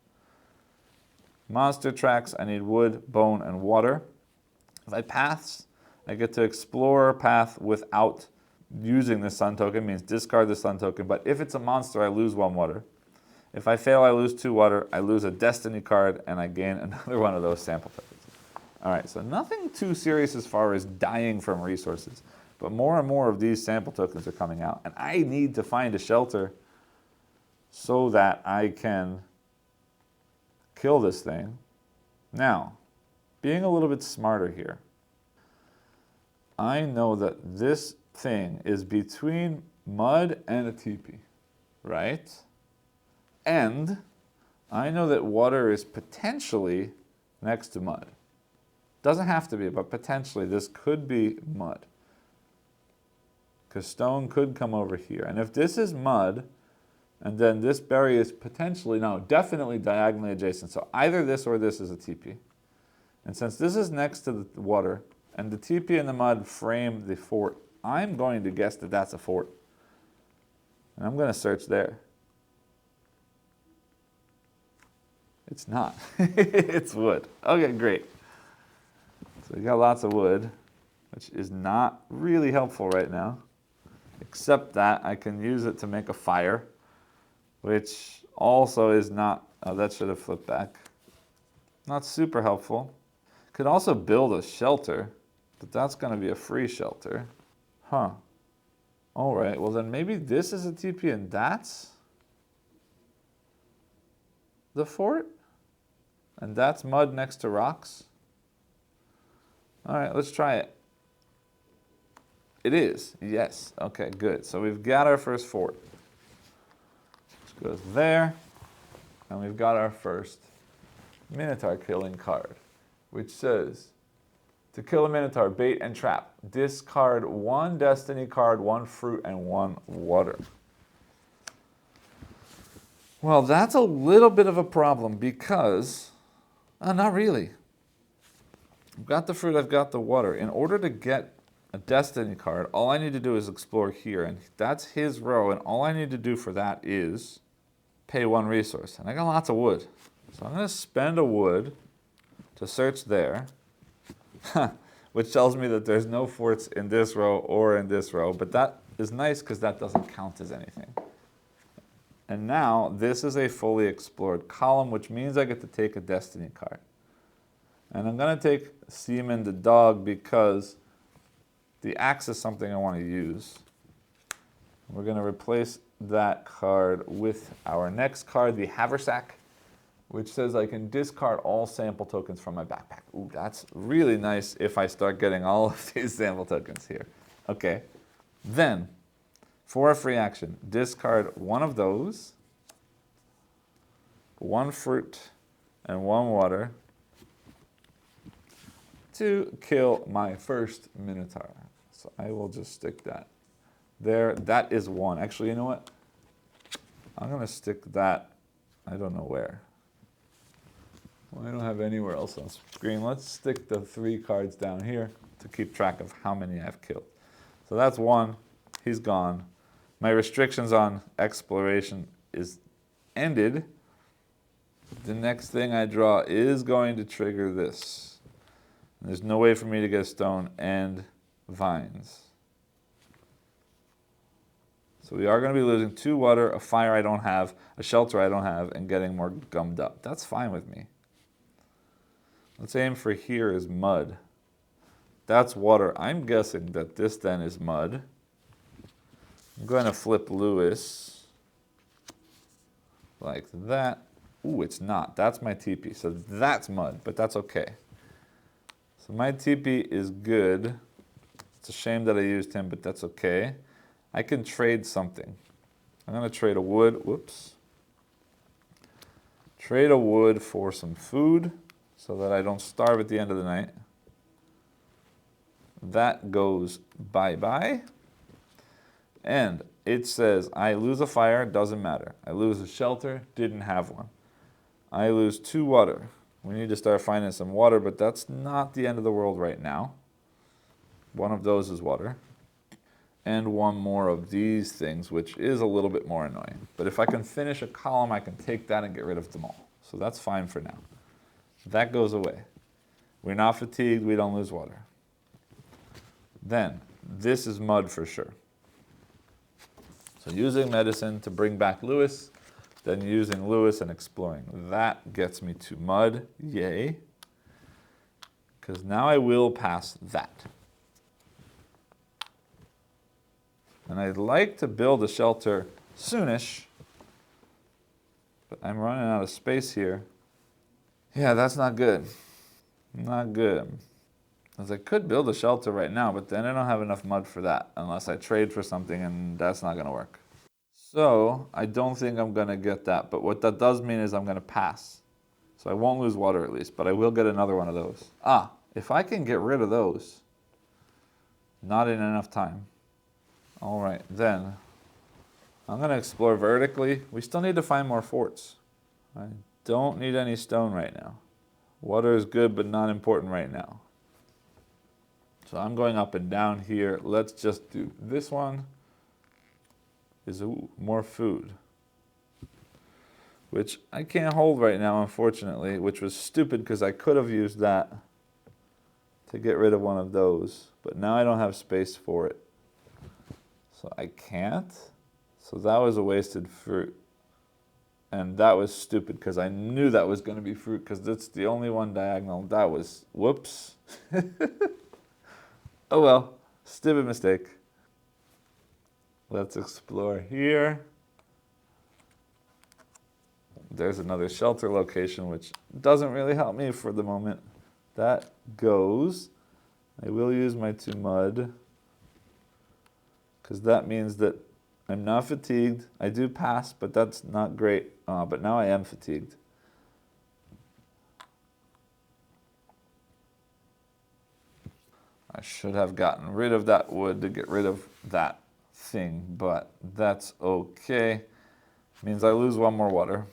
Monster tracks, I need wood, bone, and water. If I paths, I get to explore a path without using the sun token, means discard the sun token, but if it's a monster, I lose 1 water. If I fail, I lose 2 water, I lose a destiny card, and I gain another one of those sample tokens. All right, so nothing too serious as far as dying from resources, but more and more of these sample tokens are coming out, and I need to find a shelter so that I can kill this thing. Now, being a little bit smarter here, I know that this thing is between mud and a teepee, right? And I know that water is potentially next to mud. Doesn't have to be, but potentially this could be mud. Because stone could come over here. And if this is mud, and then this berry is potentially, no, definitely diagonally adjacent. So either this or this is a teepee. And since this is next to the water, and the teepee and the mud frame the fort, I'm going to guess that that's a fort. And I'm going to search there. It's not. It's wood. Okay, great. So we got lots of wood, which is not really helpful right now, except that I can use it to make a fire, which also is not, oh, that should have flipped back. Not super helpful. Could also build a shelter, but that's going to be a free shelter. Huh. All right, well then maybe this is a teepee and that's the fort? And that's mud next to rocks? All right, let's try it. It is, yes. Okay, good. So we've got our first fort. Which goes there. And we've got our first Minotaur killing card, which says, to kill a Minotaur, bait and trap. Discard 1 destiny card, 1 fruit, and 1 water. Well, that's a little bit of a problem because, not really. I've got the fruit, I've got the water. In order to get a destiny card, all I need to do is explore here, and that's his row, and all I need to do for that is pay 1 resource. And I got lots of wood. So I'm going to spend a wood to search there, which tells me that there's no forts in this row or in this row, but that is nice because that doesn't count as anything. And now this is a fully explored column, which means I get to take a destiny card. And I'm going to take Seaman the dog because the axe is something I want to use. We're going to replace that card with our next card, the Haversack, which says I can discard all sample tokens from my backpack. Ooh, that's really nice if I start getting all of these sample tokens here. Okay. Then, for a free action, discard 1 of those, 1 fruit, and 1 water to kill my first Minotaur. So I will just stick that there. That is 1. Actually, you know what? I'm going to stick that, I don't know where. Well, I don't have anywhere else on screen. Let's stick the 3 cards down here to keep track of how many I've killed. So that's 1. He's gone. My restrictions on exploration is ended. The next thing I draw is going to trigger this. There's no way for me to get a stone and vines. So we are going to be losing 2 water, a fire I don't have, a shelter I don't have, and getting more gummed up. That's fine with me. Let's aim for here is mud. That's water. I'm guessing that this then is mud. I'm going to flip Lewis like that. Ooh, it's not. That's my teepee. So that's mud, but that's okay. So my teepee is good. It's a shame that I used him, but that's okay. I can trade something. I'm going to trade a wood. Whoops. Trade a wood for some food so that I don't starve at the end of the night. That goes bye-bye. And it says, I lose a fire, doesn't matter. I lose a shelter, didn't have one. I lose 2 water. We need to start finding some water, but that's not the end of the world right now. One of those is water. And one more of these things, which is a little bit more annoying. But if I can finish a column, I can take that and get rid of them all. So that's fine for now. That goes away. We're not fatigued, we don't lose water. Then, this is mud for sure. So using medicine to bring back Lewis, then using Lewis and exploring. That gets me to mud, yay. Because now I will pass that. And I'd like to build a shelter soonish, but I'm running out of space here. Yeah, that's not good. Not good. Because I could build a shelter right now, but then I don't have enough mud for that, unless I trade for something, and that's not going to work. So I don't think I'm going to get that, but what that does mean is I'm going to pass. So I won't lose water at least, but I will get another one of those. If I can get rid of those, not in enough time. All right, then I'm going to explore vertically. We still need to find more forts. I don't need any stone right now. Water is good, but not important right now. So I'm going up and down here. Let's just do this one. Is more food, which I can't hold right now, unfortunately, which was stupid because I could have used that to get rid of one of those, but now I don't have space for it. So I can't. So that was a wasted fruit. And that was stupid because I knew that was going to be fruit because that's the only one diagonal. That was, whoops. Oh well, stupid mistake. Let's explore here. There's another shelter location, which doesn't really help me for the moment. That goes. I will use my 2 mud, because that means that I'm not fatigued. I do pass, but that's not great. But now I am fatigued. I should have gotten rid of that wood to get rid of that thing, but that's okay. Means I lose 1 more water.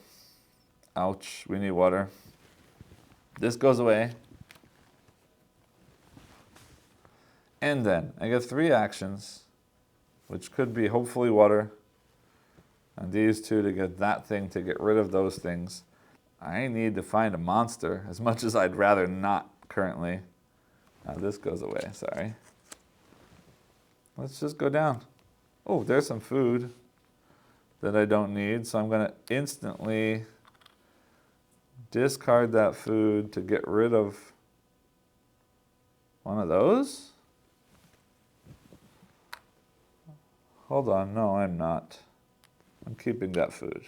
Ouch, we need water. This goes away. And then I get 3 actions, which could be hopefully water, and these 2 to get that thing to get rid of those things. I need to find a monster, as much as I'd rather not currently. Now this goes away, sorry. Let's just go down. Oh, there's some food that I don't need, so I'm going to instantly discard that food to get rid of one of those. Hold on, no, I'm not. I'm keeping that food.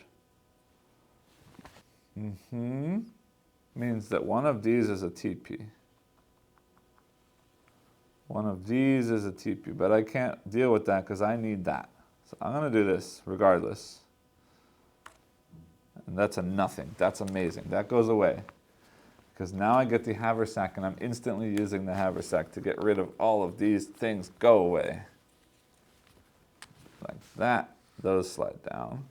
Means that one of these is a TP. One of these is a TP, but I can't deal with that because I need that. So I'm going to do this regardless. And that's a nothing. That's amazing. That goes away. Because now I get the haversack and I'm instantly using the haversack to get rid of all of these things. Go away. Like that. Those slide down.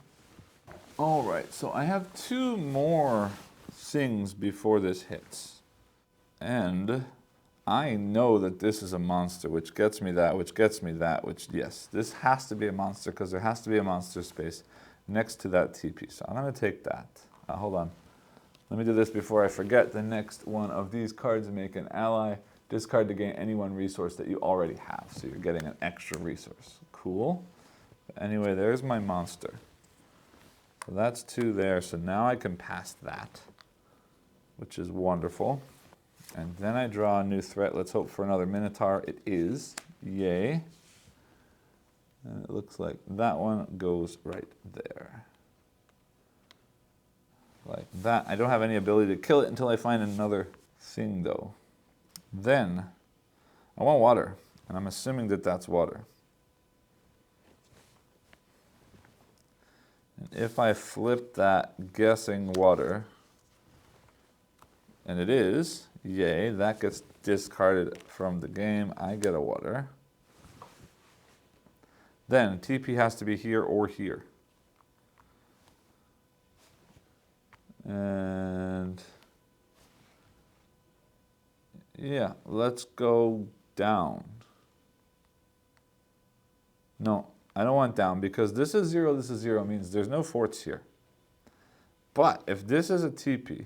All right, so I have 2 more things before this hits. And I know that this is a monster, which gets me that, which gets me that, which, yes, this has to be a monster because there has to be a monster space next to that TP. So I'm going to take that. Hold on. Let me do this before I forget. The next one of these cards make an ally. Discard to gain any 1 resource that you already have. So you're getting an extra resource. Cool. But anyway, there's my monster. So that's 2 there. So now I can pass that, which is wonderful. And then I draw a new threat. Let's hope for another Minotaur. It is. Yay. And it looks like that one goes right there. Like that. I don't have any ability to kill it until I find another thing, though. Then, I want water. And I'm assuming that that's water. And if I flip that, guessing water, and it is, yay, that gets discarded from the game. I get a water. Then TP has to be here or here. And yeah, let's go down. No, I don't want down because this is 0 means there's no forts here. But if this is a TP,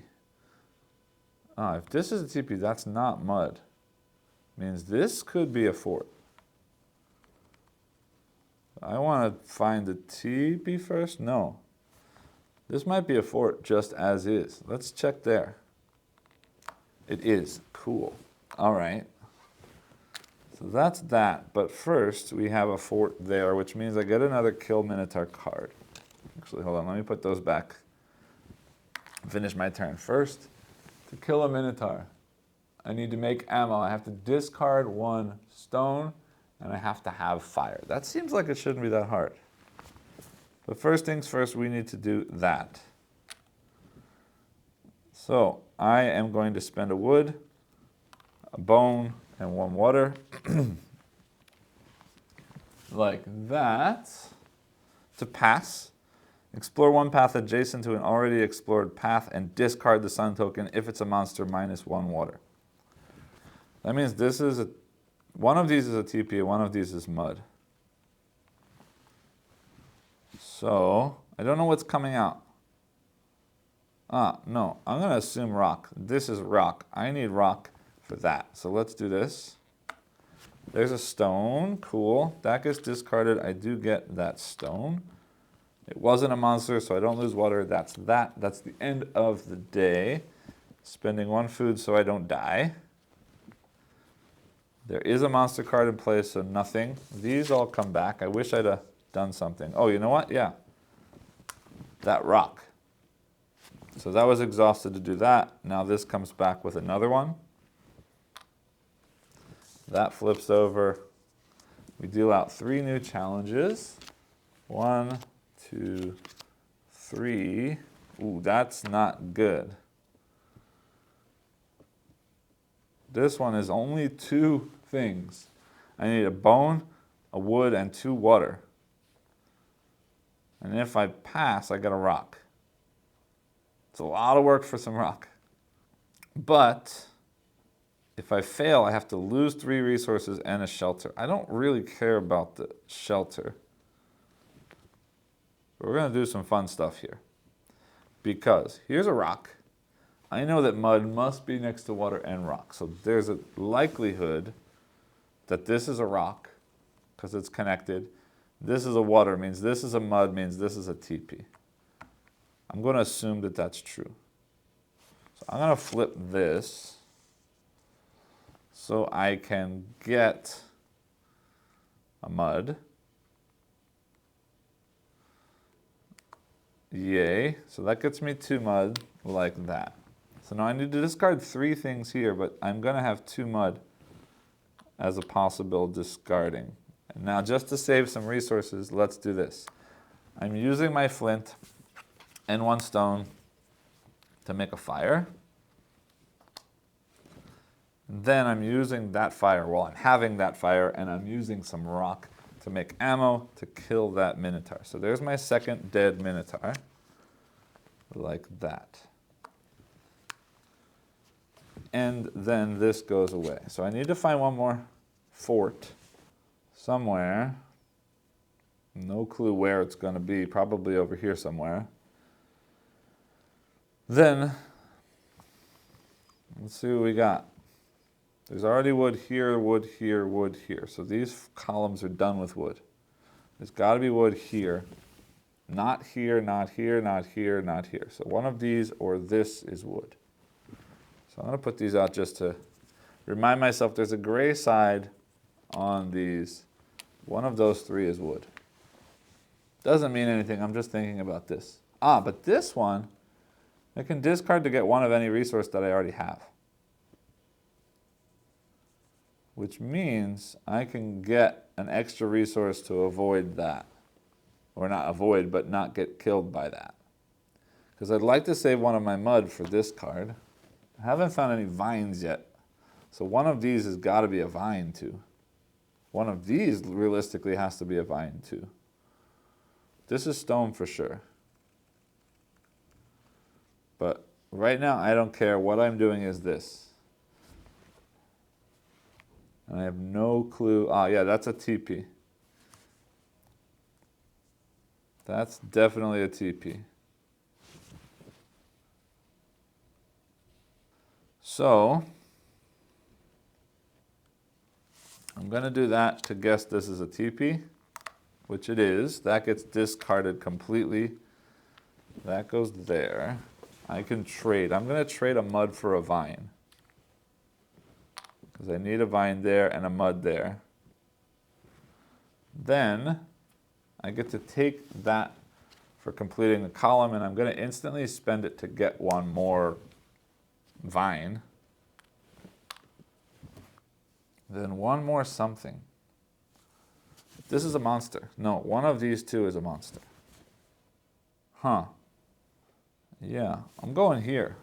if this is a TP, that's not mud. Means this could be a fort. I want to find the TP first? No. This might be a fort just as is. Let's check there. It is. Cool. All right. So that's that. But first, we have a fort there, which means I get another Kill Minotaur card. Actually, hold on. Let me put those back. Finish my turn. First, to kill a Minotaur, I need to make ammo. I have to discard one stone, and I have to have fire. That seems like it shouldn't be that hard. But first things first, we need to do that. So I am going to spend a wood, a bone, and one water. Like that. To pass, explore one path adjacent to an already explored path and discard the sun token if it's a monster -1 water. That means this is one of these is a TP, one of these is mud. So, I don't know what's coming out. No, I'm going to assume rock. This is rock. I need rock for that. So let's do this. There's a stone. Cool. That gets discarded. I do get that stone. It wasn't a monster, so I don't lose water. That's that. That's the end of the day. Spending one food so I don't die. There is a monster card in play, so nothing. These all come back. I wish I'd have done something. Oh, you know what? Yeah. That rock. So that was exhausted to do that. Now this comes back with another one. That flips over. We deal out 3 new challenges. 1, 2, 3. Ooh, that's not good. This one is only 2 things. I need a bone, a wood, and 2 water. And if I pass, I get a rock. It's a lot of work for some rock. But if I fail, I have to lose 3 resources and a shelter. I don't really care about the shelter. But we're going to do some fun stuff here. Because here's a rock. I know that mud must be next to water and rock. So there's a likelihood that this is a rock because it's connected. This is a water, means this is a mud, means this is a TP. I'm going to assume that that's true. So I'm going to flip this so I can get a mud. Yay. So that gets me 2 mud like that. So now I need to discard 3 things here, but I'm going to have 2 mud as a possible discarding. And now just to save some resources, let's do this. I'm using my flint and 1 stone to make a fire. Then I'm using that fire while I'm having that fire, and I'm using some rock to make ammo to kill that Minotaur. So there's my second dead Minotaur, like that. And then this goes away. So I need to find one more fort somewhere. No clue where it's going to be, probably over here somewhere. Then, let's see what we got. There's already wood here, wood here, wood here. So these columns are done with wood. There's got to be wood here. Not here, not here, not here, not here. So one of these or this is wood. So I'm going to put these out just to remind myself there's a gray side on these. One of those three is wood. Doesn't mean anything, I'm just thinking about this. Ah, but this one, I can discard to get one of any resource that I already have. Which means I can get an extra resource to avoid that. Or not avoid, but not get killed by that. Because I'd like to save one of my mud for this card. I haven't found any vines yet. So one of these has got to be a vine too. One of these realistically has to be a vine too. This is stone for sure. But right now I don't care. What I'm doing is this. And I have no clue. Ah, yeah, that's a TP. That's definitely a TP. So, I'm going to do that to guess this is a TP, which it is. That gets discarded completely. That goes there. I can trade. I'm going to trade a mud for a vine. Because I need a vine there and a mud there. Then, I get to take that for completing the column, and I'm going to instantly spend it to get one more vine. Then one more something. This is a monster. No, one of these two is a monster. Huh. Yeah, I'm going here.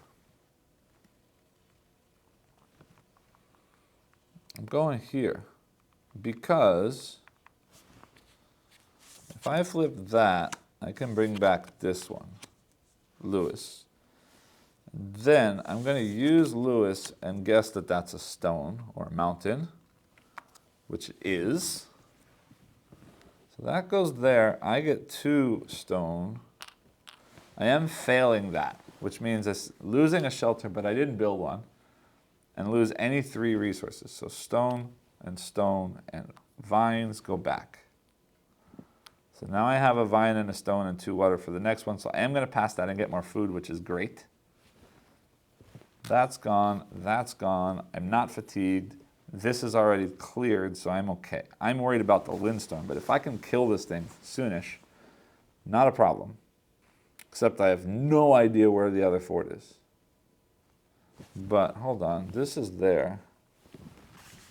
I'm going here. Because if I flip that, I can bring back this one, Lewis. Then I'm going to use Lewis and guess that that's a stone or a mountain, which it is. So that goes there. I get 2 stone. I am failing that, which means it's losing a shelter, but I didn't build one, and lose any 3 resources. So stone and vines go back. So now I have a vine and a stone and 2 water for the next one. So I am going to pass that and get more food, which is great. That's gone. That's gone. I'm not fatigued. This is already cleared, so I'm okay. I'm worried about the windstorm, but if I can kill this thing soonish, not a problem. Except I have no idea where the other fort is. But hold on, this is there.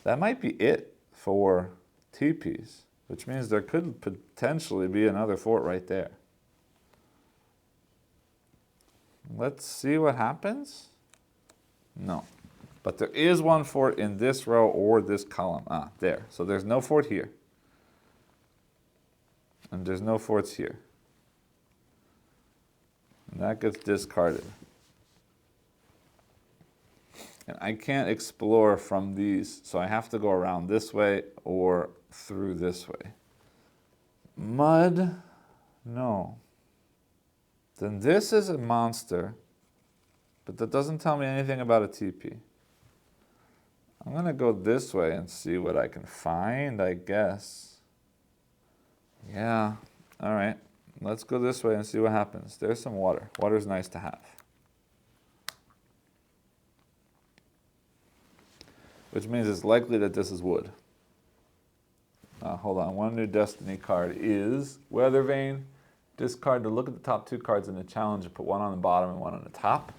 That might be it for TPs, which means there could potentially be another fort right there. Let's see what happens. No. But there is one fort in this row or this column. Ah, there. So there's no fort here. And there's no forts here. And that gets discarded. And I can't explore from these, so I have to go around this way or through this way. Mud? No. Then this is a monster, but that doesn't tell me anything about a TP. I'm going to go this way and see what I can find, I guess. Yeah, all right. Let's go this way and see what happens. There's some water. Water's nice to have. Which means it's likely that this is wood. Hold on, one new destiny card is Weather Vane. Discard to look at the top 2 cards in the challenge and put one on the bottom and one on the top.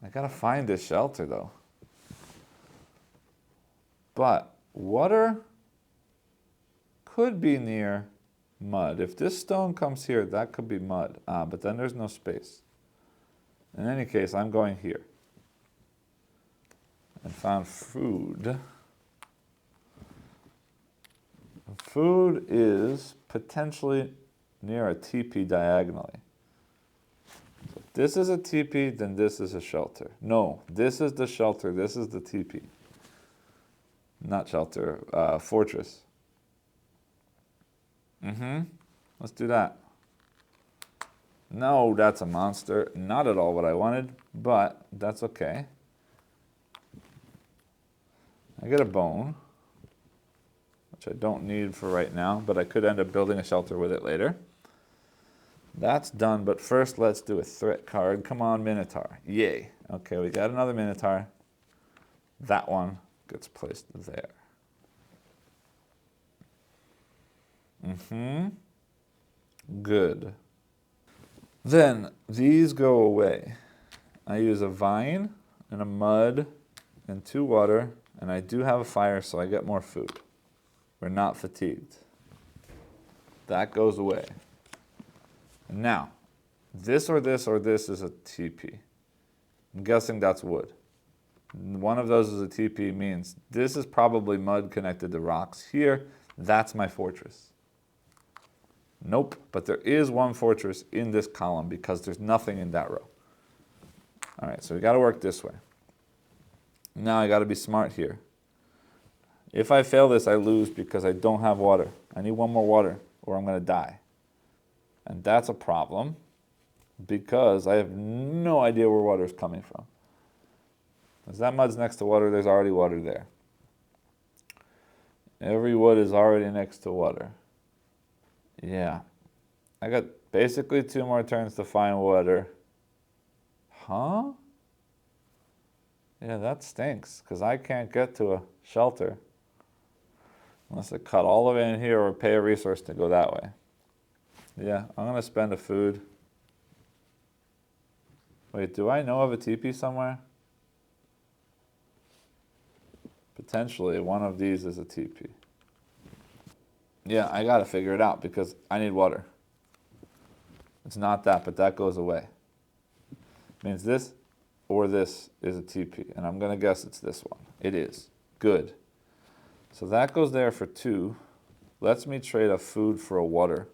I gotta find this shelter though. But water could be near mud. If this stone comes here, that could be mud. But then there's no space. In any case, I'm going here. And found food. Food is potentially near a TP diagonally. So if this is a TP, then this is a shelter. No, this is the shelter, this is the TP. Not shelter, fortress. Let's do that. No, that's a monster. Not at all what I wanted, but that's okay. I get a bone, which I don't need for right now, but I could end up building a shelter with it later. That's done, but first let's do a threat card. Come on, Minotaur. Yay. Okay, we got another Minotaur. That one gets placed there. Good. Then these go away. I use a vine and a mud and 2 water, and I do have a fire, so I get more food. We're not fatigued. That goes away. Now, this or this or this is a TP. I'm guessing that's wood. One of those is a TP means this is probably mud connected to rocks. Here, that's my fortress. Nope, but there is one fortress in this column because there's nothing in that row. All right, so we got to work this way. Now I got to be smart here. If I fail this, I lose because I don't have water. I need 1 more water or I'm going to die. And that's a problem because I have no idea where water is coming from. As that mud's next to water, there's already water there. Every wood is already next to water. Yeah. I got basically 2 more turns to find water. Huh? Yeah, that stinks, because I can't get to a shelter. Unless I cut all the way in here or pay a resource to go that way. Yeah, I'm going to spend a food. Wait, do I know of a teepee somewhere? Potentially, one of these is a teepee. Yeah, I got to figure it out because I need water. It's not that, but that goes away. Means this or this is a teepee, and I'm going to guess it's this one. It is. Good. So that goes there for 2. Lets me trade a food for a water.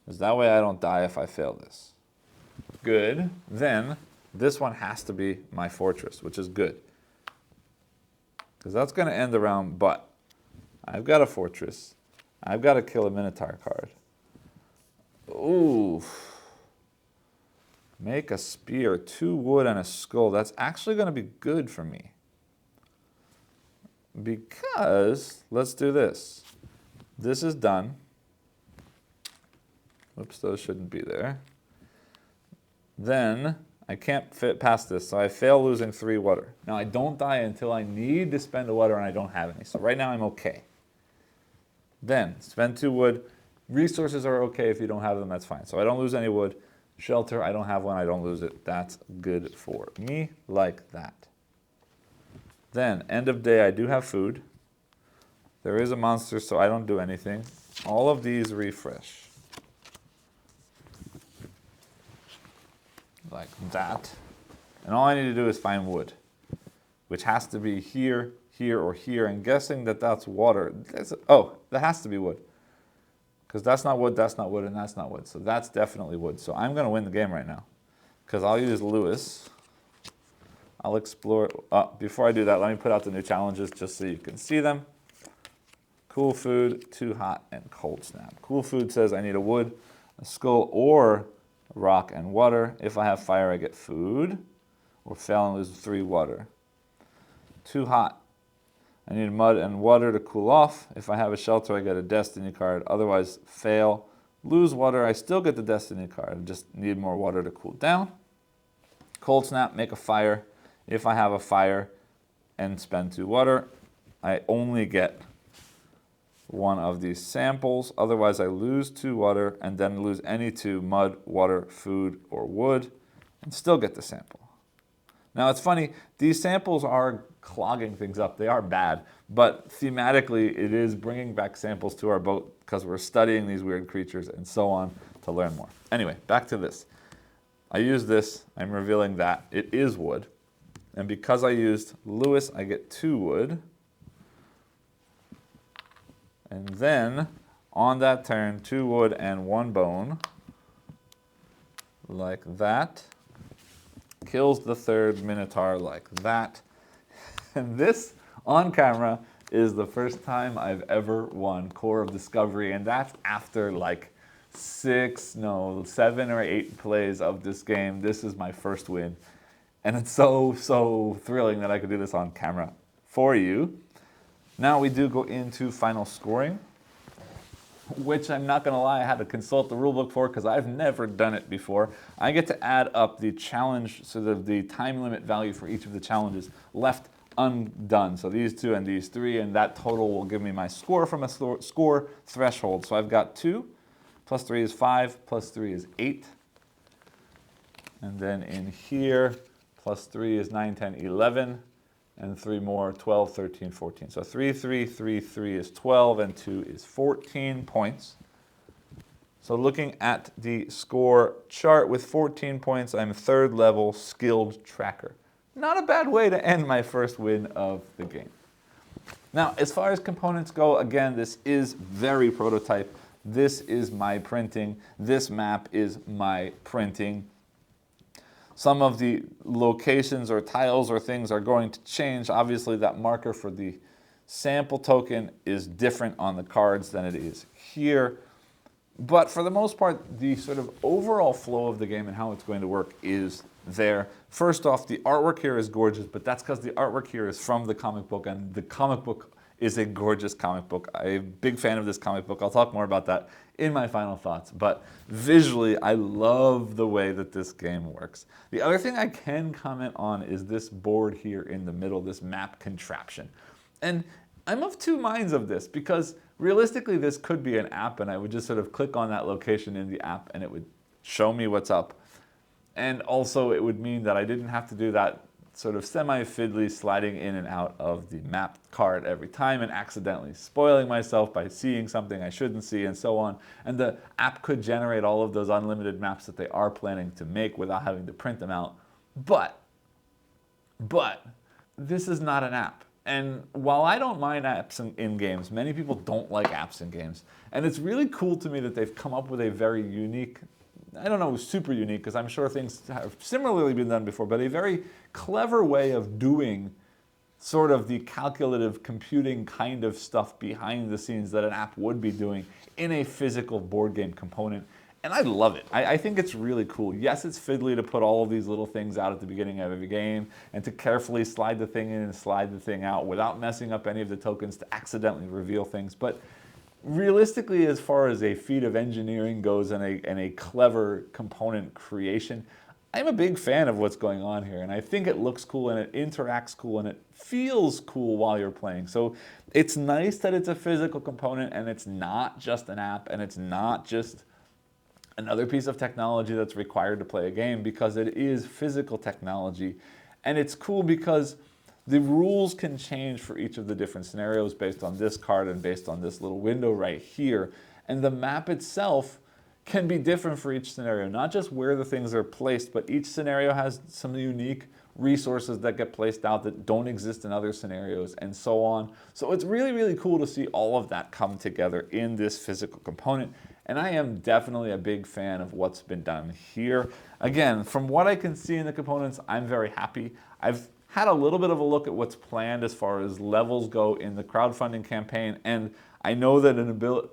Because that way I don't die if I fail this. Good. Then this one has to be my fortress, which is good. Because that's going to end the round, but I've got a fortress. I've got to kill a Minotaur card. Ooh. Make a spear, 2 wood and a skull. That's actually going to be good for me. Because, let's do this. This is done. Whoops, those shouldn't be there. Then, I can't fit past this, so I fail losing 3 water. Now, I don't die until I need to spend a water and I don't have any. So right now, I'm okay. Then, spend 2 wood. Resources are okay if you don't have them, that's fine. So I don't lose any wood. Shelter, I don't have one, I don't lose it. That's good for me, like that. Then, end of day, I do have food. There is a monster, so I don't do anything. All of these refresh. Like that. And all I need to do is find wood, which has to be here, here, or here. And guessing that that's water. Oh, that has to be wood. Because that's not wood, and that's not wood. So that's definitely wood. So I'm going to win the game right now. Because I'll use Lewis. I'll explore. Before I do that, let me put out the new challenges just so you can see them. Cool food, too hot, and cold snap. Cool food says I need a wood, a skull, or a rock and water. If I have fire, I get food. Or fail and lose 3 water. Too hot. I need mud and water to cool off. If I have a shelter, I get a destiny card. Otherwise, fail. Lose water, I still get the destiny card. I just need more water to cool down. Cold snap, make a fire. If I have a fire and spend 2 water, I only get one of these samples. Otherwise, I lose 2 water and then lose any 2 mud, water, food, or wood, and still get the sample. Now, it's funny, these samples are clogging things up. They are bad, but thematically, it is bringing back samples to our boat because we're studying these weird creatures and so on to learn more. Anyway, back to this. I use this. I'm revealing that it is wood. And because I used Lewis, I get 2 wood. And then, on that turn, 2 wood and 1 bone. Like that. Kills the 3rd Minotaur like that. And this, on camera, is the first time I've ever won Core of Discovery. And that's after like 7 or 8 plays of this game. This is my first win. And it's so thrilling that I could do this on camera for you. Now we do go into final scoring. which I'm not going to lie, I had to consult the rulebook for because I've never done it before. I get to add up the challenge, so the time limit value for each of the challenges left undone. So these 2 and these 3, and that total will give me my score from a score threshold. So I've got 2, plus 3 is 5, plus 3 is 8. And then in here, plus 3 is 9, 10, 11. And 3 more, 12, 13, 14. So 3, 3, 3, 3 is 12, and 2 is 14 points. So looking at the score chart with 14 points, I'm 3rd level skilled tracker. Not a bad way to end my first win of the game. Now, as far as components go, again, this is very prototype. This is my printing. This map is my printing. Some of the locations or tiles or things are going to change. Obviously, that marker for the sample token is different on the cards than it is here. But for the most part, the sort of overall flow of the game and how it's going to work is there. First off, the artwork here is gorgeous, but that's because the artwork here is from the comic book, and the comic book is a gorgeous comic book. I'm a big fan of this comic book. I'll talk more about that in my final thoughts. But visually, I love the way that this game works. The other thing I can comment on is this board here in the middle, this map contraption. And I'm of 2 minds of this because realistically, this could be an app, and I would just sort of click on that location in the app and it would show me what's up. And also it would mean that I didn't have to do that sort of semi-fiddly sliding in and out of the map card every time and accidentally spoiling myself by seeing something I shouldn't see and so on. And the app could generate all of those unlimited maps that they are planning to make without having to print them out. But this is not an app. And while I don't mind apps in games, many people don't like apps in games. And it's really cool to me that they've come up with a very unique, I don't know, super unique, because I'm sure things have similarly been done before, but a very clever way of doing sort of the calculative computing kind of stuff behind the scenes that an app would be doing in a physical board game component. And I love it. I think it's really cool. Yes, it's fiddly to put all of these little things out at the beginning of every game and to carefully slide the thing in and slide the thing out without messing up any of the tokens to accidentally reveal things. But realistically, as far as a feat of engineering goes and a clever component creation, I'm a big fan of what's going on here. And I think it looks cool and it interacts cool and it feels cool while you're playing. So it's nice that it's a physical component and it's not just an app and it's not just another piece of technology that's required to play a game, because it is physical technology. And it's cool because the rules can change for each of the different scenarios based on this card and based on this little window right here. And the map itself can be different for each scenario, not just where the things are placed, but each scenario has some unique resources that get placed out that don't exist in other scenarios and so on. So it's really, really cool to see all of that come together in this physical component. And I am definitely a big fan of what's been done here. Again, from what I can see in the components, I'm very happy. I've had a little bit of a look at what's planned as far as levels go in the crowdfunding campaign, and I know that an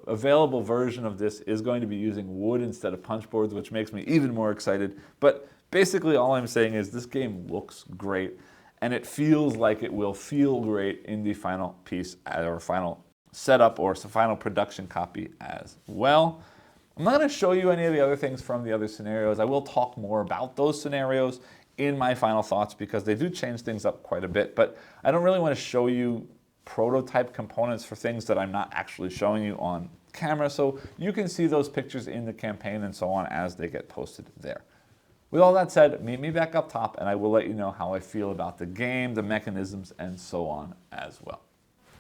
available version of this is going to be using wood instead of punch boards, which makes me even more excited. But basically all I'm saying is this game looks great, and it feels like it will feel great in the final piece or final setup or final production copy as well. I'm not going to show you any of the other things from the other scenarios. I will talk more about those scenarios in my final thoughts because they do change things up quite a bit, but I don't really want to show you prototype components for things that I'm not actually showing you on camera, so you can see those pictures in the campaign and so on as they get posted there. With all that said, meet me back up top and I will let you know how I feel about the game, the mechanisms, and so on as well.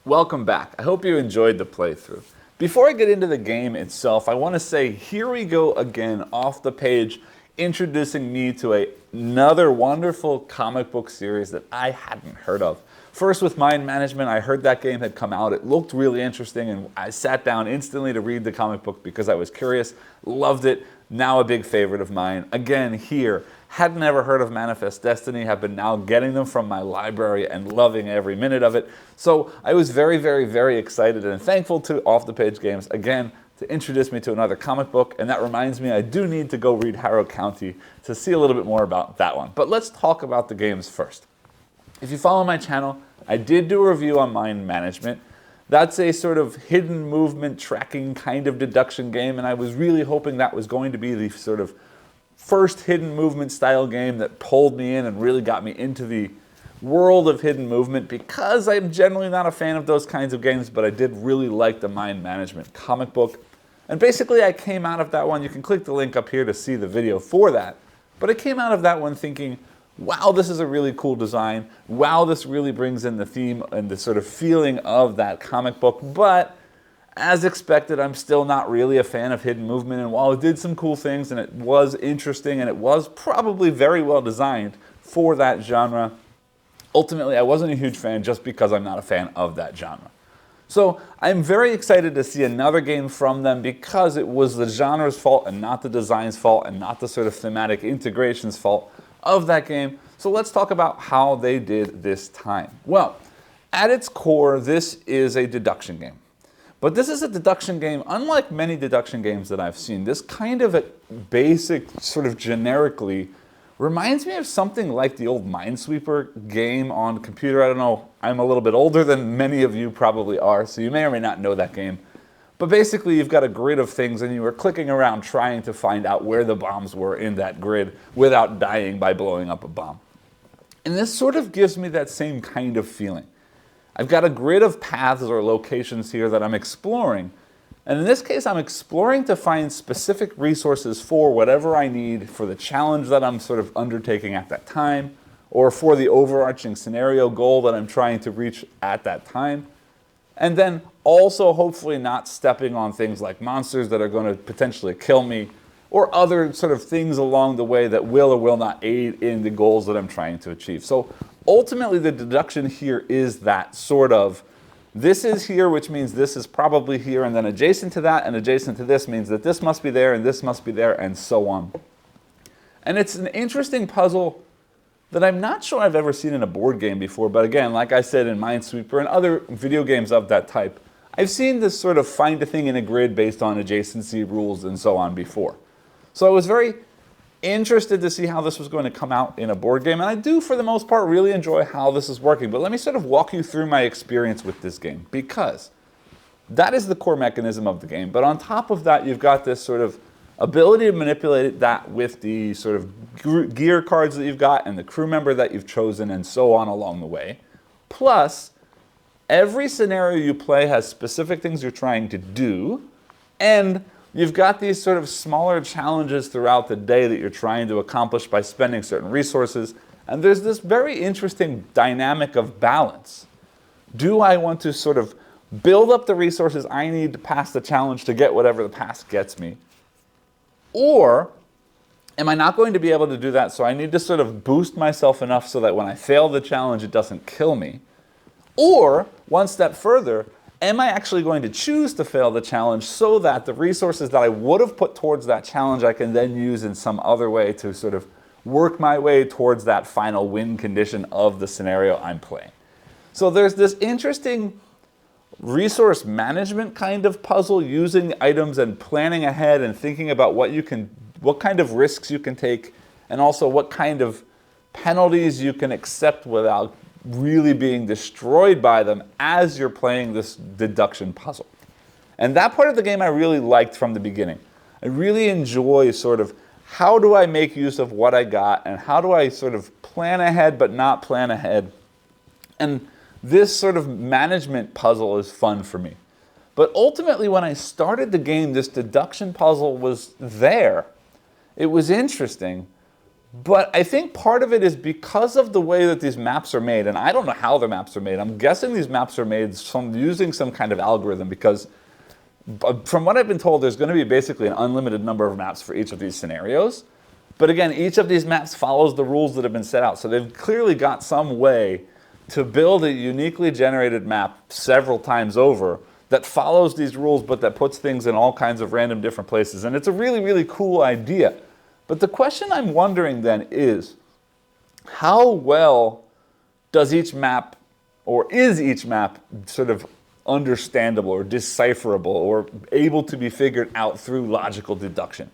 Welcome back. I hope you enjoyed the playthrough. Before I get into the game itself, I want to say here we go again off the page, introducing me to another wonderful comic book series that I hadn't heard of. First with Mind Management, I heard that game had come out. It looked really interesting and I sat down instantly to read the comic book because I was curious, loved it. Now a big favorite of mine. Again here, had never heard of Manifest Destiny, have been now getting them from my library and loving every minute of it. So I was very, very, very excited and thankful to Off the Page Games again to introduce me to another comic book, and that reminds me I do need to go read Harrow County to see a little bit more about that one. But let's talk about the games first. If you follow my channel, I did do a review on Mind Management. That's a sort of hidden movement tracking kind of deduction game, and I was really hoping that was going to be the sort of first hidden movement style game that pulled me in and really got me into the world of hidden movement, because I'm generally not a fan of those kinds of games, but I did really like the mind management comic book. And basically I came out of that one, you can click the link up here to see the video for that, but I came out of that one thinking, wow, this is a really cool design. Wow, this really brings in the theme and the sort of feeling of that comic book. But as expected, I'm still not really a fan of hidden movement. And while it did some cool things and it was interesting and it was probably very well designed for that genre, ultimately I wasn't a huge fan just because I'm not a fan of that genre. So I'm very excited to see another game from them because it was the genre's fault and not the design's fault and not the sort of thematic integration's fault of that game. So let's talk about how they did this time. Well, at its core, this is a deduction game. But this is a deduction game, unlike many deduction games that I've seen. This kind of a basic, sort of generically, reminds me of something like the old Minesweeper game on computer. I don't know, I'm a little bit older than many of you probably are, so you may or may not know that game. But basically, you've got a grid of things, and you were clicking around trying to find out where the bombs were in that grid without dying by blowing up a bomb. And this sort of gives me that same kind of feeling. I've got a grid of paths or locations here that I'm exploring. And in this case, I'm exploring to find specific resources for whatever I need for the challenge that I'm sort of undertaking at that time, or for the overarching scenario goal that I'm trying to reach at that time. And then also hopefully not stepping on things like monsters that are going to potentially kill me, or other sort of things along the way that will or will not aid in the goals that I'm trying to achieve. So ultimately the deduction here is that sort of, this is here, which means this is probably here, and then adjacent to that and adjacent to this means that this must be there and this must be there, and so on. And it's an interesting puzzle that I'm not sure I've ever seen in a board game before, but again, like I said in Minesweeper and other video games of that type, I've seen this sort of find a thing in a grid based on adjacency rules and so on before. So I was very interested to see how this was going to come out in a board game, and I do, for the most part, really enjoy how this is working. But let me sort of walk you through my experience with this game, because that is the core mechanism of the game. But on top of that, you've got this sort of ability to manipulate that with the sort of gear cards that you've got and the crew member that you've chosen and so on along the way. Plus, every scenario you play has specific things you're trying to do, and you've got these sort of smaller challenges throughout the day that you're trying to accomplish by spending certain resources. And there's this very interesting dynamic of balance. Do I want to sort of build up the resources I need to pass the challenge to get whatever the pass gets me? Or am I not going to be able to do that, so I need to sort of boost myself enough so that when I fail the challenge, it doesn't kill me? Or, one step further, am I actually going to choose to fail the challenge so that the resources that I would have put towards that challenge I can then use in some other way to sort of work my way towards that final win condition of the scenario I'm playing? So there's this interesting resource management kind of puzzle, using items and planning ahead and thinking about what kind of risks you can take, and also what kind of penalties you can accept without really being destroyed by them as you're playing this deduction puzzle. And that part of the game I really liked from the beginning. I really enjoy sort of, how do I make use of what I got, and how do I sort of plan ahead but not plan ahead? And this sort of management puzzle is fun for me. But ultimately, when I started the game, this deduction puzzle was there. It was interesting. But I think part of it is because of the way that these maps are made, and I don't know how the maps are made. I'm guessing these maps are made using some kind of algorithm, because from what I've been told, there's going to be basically an unlimited number of maps for each of these scenarios. But again, each of these maps follows the rules that have been set out. So they've clearly got some way to build a uniquely generated map several times over that follows these rules, but that puts things in all kinds of random different places. And it's a really, really cool idea. But the question I'm wondering then is, how well does each map, or is each map, sort of understandable or decipherable or able to be figured out through logical deduction?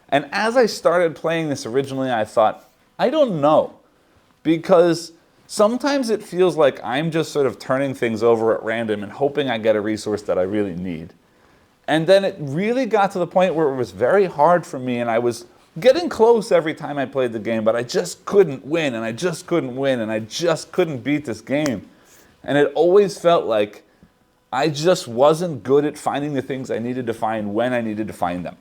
And as I started playing this originally, I thought, I don't know. Because Sometimes it feels like I'm just sort of turning things over at random and hoping I get a resource that I really need. And then it really got to the point where it was very hard for me, and I was getting close every time I played the game, but I just couldn't win, and I just couldn't win, and I just couldn't beat this game. And it always felt like I just wasn't good at finding the things I needed to find when I needed to find them.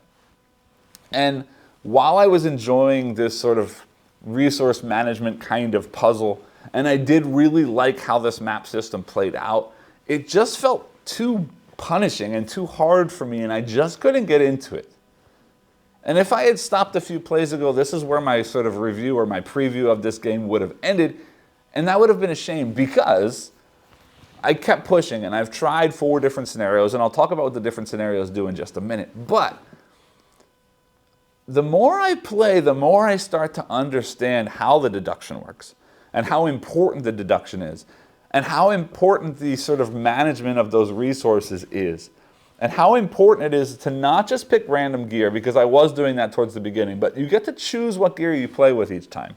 And while I was enjoying this sort of resource management kind of puzzle, and I did really like how this map system played out, it just felt too punishing and too hard for me, and I just couldn't get into it. And if I had stopped a few plays ago, this is where my sort of review or my preview of this game would have ended, and that would have been a shame because I kept pushing, and I've tried 4 different scenarios, and I'll talk about what the different scenarios do in just a minute. But the more I play, the more I start to understand how the deduction works, and how important the deduction is, and how important the sort of management of those resources is, and how important it is to not just pick random gear, because I was doing that towards the beginning, but you get to choose what gear you play with each time.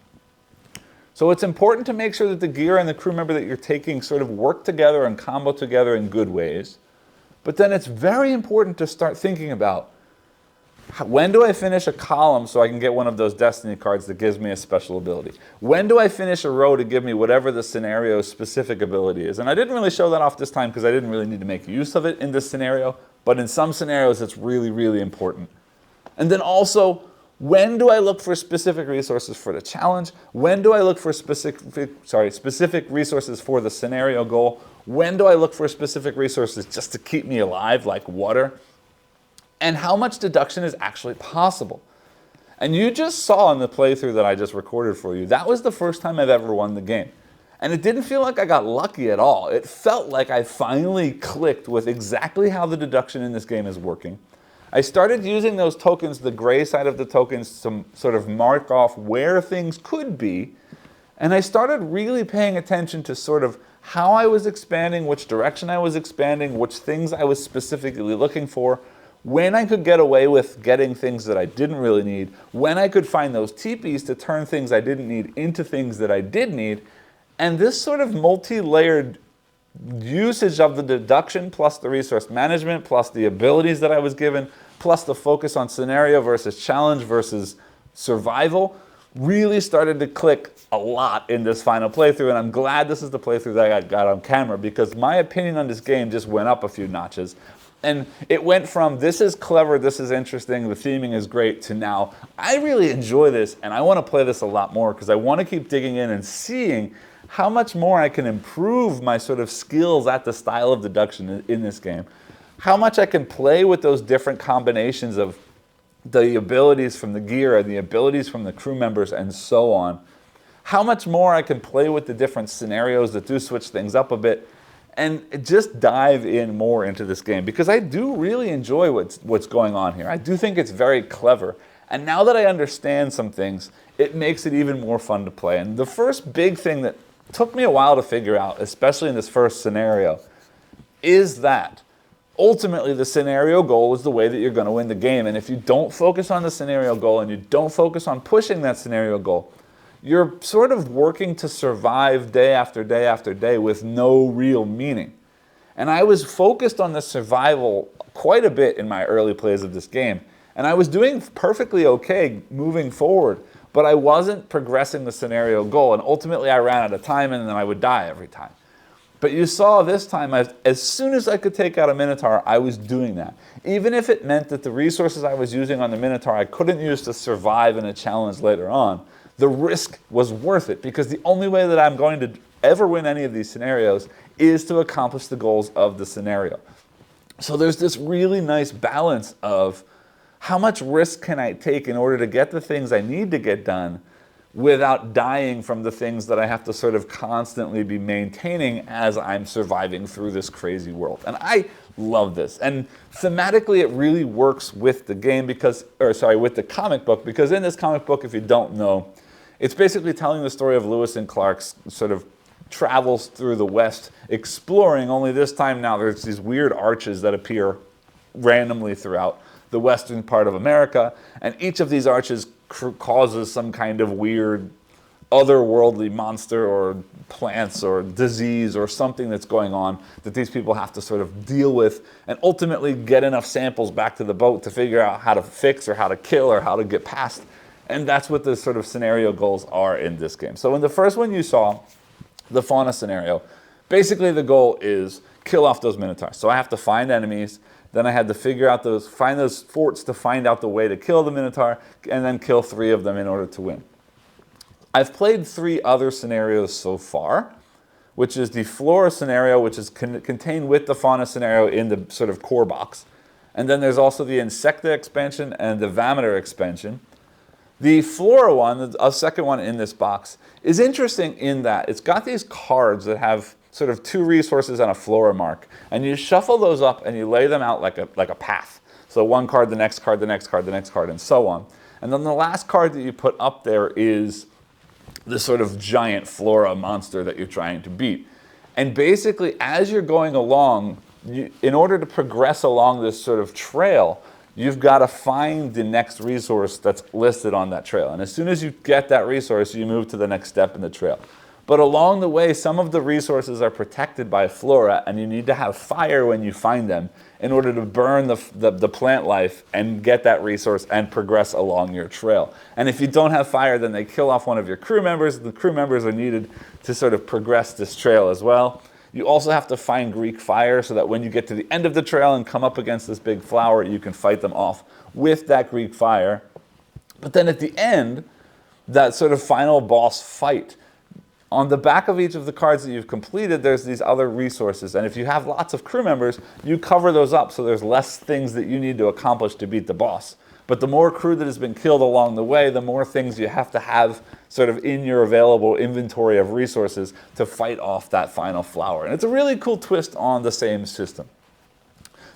So it's important to make sure that the gear and the crew member that you're taking sort of work together and combo together in good ways. But then it's very important to start thinking about, when do I finish a column so I can get one of those destiny cards that gives me a special ability? When do I finish a row to give me whatever the scenario's specific ability is? And I didn't really show that off this time because I didn't really need to make use of it in this scenario, but in some scenarios it's really, really important. And then also, when do I look for specific resources for the challenge? When do I look for specific resources for the scenario goal? When do I look for specific resources just to keep me alive, like water? And how much deduction is actually possible. And you just saw in the playthrough that I just recorded for you, that was the first time I've ever won the game. And it didn't feel like I got lucky at all. It felt like I finally clicked with exactly how the deduction in this game is working. I started using those tokens, the gray side of the tokens, to sort of mark off where things could be. And I started really paying attention to sort of how I was expanding, which direction I was expanding, which things I was specifically looking for, when I could get away with getting things that I didn't really need, when I could find those teepees to turn things I didn't need into things that I did need. And this sort of multi-layered usage of the deduction plus the resource management plus the abilities that I was given plus the focus on scenario versus challenge versus survival really started to click a lot in this final playthrough, and I'm glad this is the playthrough that I got on camera because my opinion on this game just went up a few notches. And it went from, this is clever, this is interesting, the theming is great, to now, I really enjoy this and I want to play this a lot more because I want to keep digging in and seeing how much more I can improve my sort of skills at the style of deduction in this game. How much I can play with those different combinations of the abilities from the gear and the abilities from the crew members and so on. How much more I can play with the different scenarios that do switch things up a bit. And just dive in more into this game because I do really enjoy what's going on here. I do think it's very clever. And now that I understand some things, it makes it even more fun to play. And the first big thing that took me a while to figure out, especially in this first scenario, is that ultimately the scenario goal is the way that you're going to win the game. And if you don't focus on the scenario goal and you don't focus on pushing that scenario goal, you're sort of working to survive day after day after day with no real meaning. And I was focused on the survival quite a bit in my early plays of this game. And I was doing perfectly okay moving forward, but I wasn't progressing the scenario goal. And ultimately I ran out of time and then I would die every time. But you saw this time, as soon as I could take out a Minotaur, I was doing that. Even if it meant that the resources I was using on the Minotaur I couldn't use to survive in a challenge later on, the risk was worth it because the only way that I'm going to ever win any of these scenarios is to accomplish the goals of the scenario. So there's this really nice balance of how much risk can I take in order to get the things I need to get done without dying from the things that I have to sort of constantly be maintaining as I'm surviving through this crazy world. And I love this. And thematically it really works with the game because, with the comic book, because in this comic book, if you don't know, it's basically telling the story of Lewis and Clark's sort of travels through the West, exploring, only this time now there's these weird arches that appear randomly throughout the western part of America, and each of these arches causes some kind of weird otherworldly monster or plants or disease or something that's going on that these people have to sort of deal with and ultimately get enough samples back to the boat to figure out how to fix or how to kill or how to get past. And that's what the sort of scenario goals are in this game. So in the first one you saw, the Fauna scenario, basically the goal is kill off those minotaurs. So I have to find enemies, then I had to find those forts to find out the way to kill the minotaur, and then kill 3 of them in order to win. I've played 3 other scenarios so far, which is the Flora scenario, which is contained with the Fauna scenario in the sort of core box. And then there's also the Insecta expansion and the Vameter expansion. The Flora one, a second one in this box, is interesting in that it's got these cards that have sort of 2 resources and a Flora mark. And you shuffle those up and you lay them out like a path. So one card, the next card, the next card, the next card, and so on. And then the last card that you put up there is the sort of giant Flora monster that you're trying to beat. And basically, as you're going along, in order to progress along this sort of trail, you've got to find the next resource that's listed on that trail. And as soon as you get that resource, you move to the next step in the trail. But along the way, some of the resources are protected by Flora, and you need to have fire when you find them in order to burn the plant life and get that resource and progress along your trail. And if you don't have fire, then they kill off one of your crew members. The crew members are needed to sort of progress this trail as well. You also have to find Greek fire so that when you get to the end of the trail and come up against this big flower, you can fight them off with that Greek fire. But then at the end, that sort of final boss fight, on the back of each of the cards that you've completed, there's these other resources. And if you have lots of crew members, you cover those up so there's less things that you need to accomplish to beat the boss. But the more crew that has been killed along the way, the more things you have to have sort of in your available inventory of resources to fight off that final flower. And it's a really cool twist on the same system.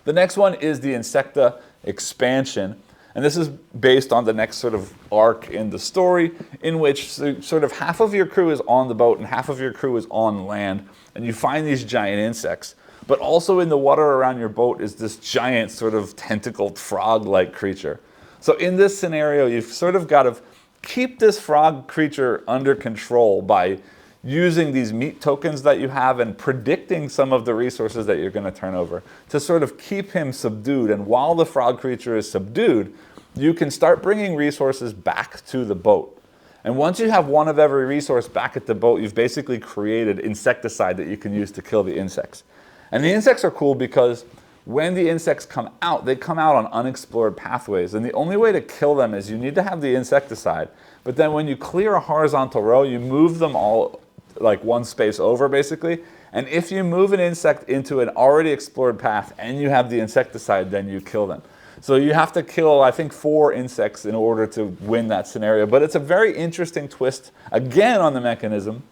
The next one is the Insecta expansion. And this is based on the next sort of arc in the story, in which sort of half of your crew is on the boat and half of your crew is on land. And you find these giant insects. But also in the water around your boat is this giant sort of tentacled frog-like creature. So in this scenario, you've sort of got to keep this frog creature under control by using these meat tokens that you have and predicting some of the resources that you're going to turn over to sort of keep him subdued. And while the frog creature is subdued, you can start bringing resources back to the boat. And once you have one of every resource back at the boat, you've basically created insecticide that you can use to kill the insects. And the insects are cool because when the insects come out, they come out on unexplored pathways. And the only way to kill them is you need to have the insecticide. But then when you clear a horizontal row, you move them all like one space over, basically. And if you move an insect into an already explored path and you have the insecticide, then you kill them. So you have to kill, I think, 4 insects in order to win that scenario. But it's a very interesting twist, again, on the mechanism,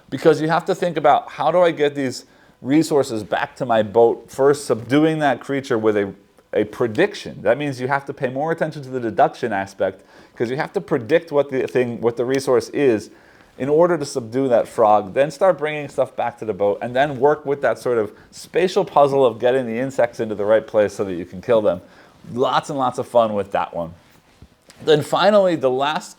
because you have to think about, how do I get these resources back to my boat? First, subduing that creature with a prediction. That means you have to pay more attention to the deduction aspect, because you have to predict what the resource is in order to subdue that frog, then start bringing stuff back to the boat, and then work with that sort of spatial puzzle of getting the insects into the right place so that you can kill them. Lots and lots of fun with that one. Then finally, the last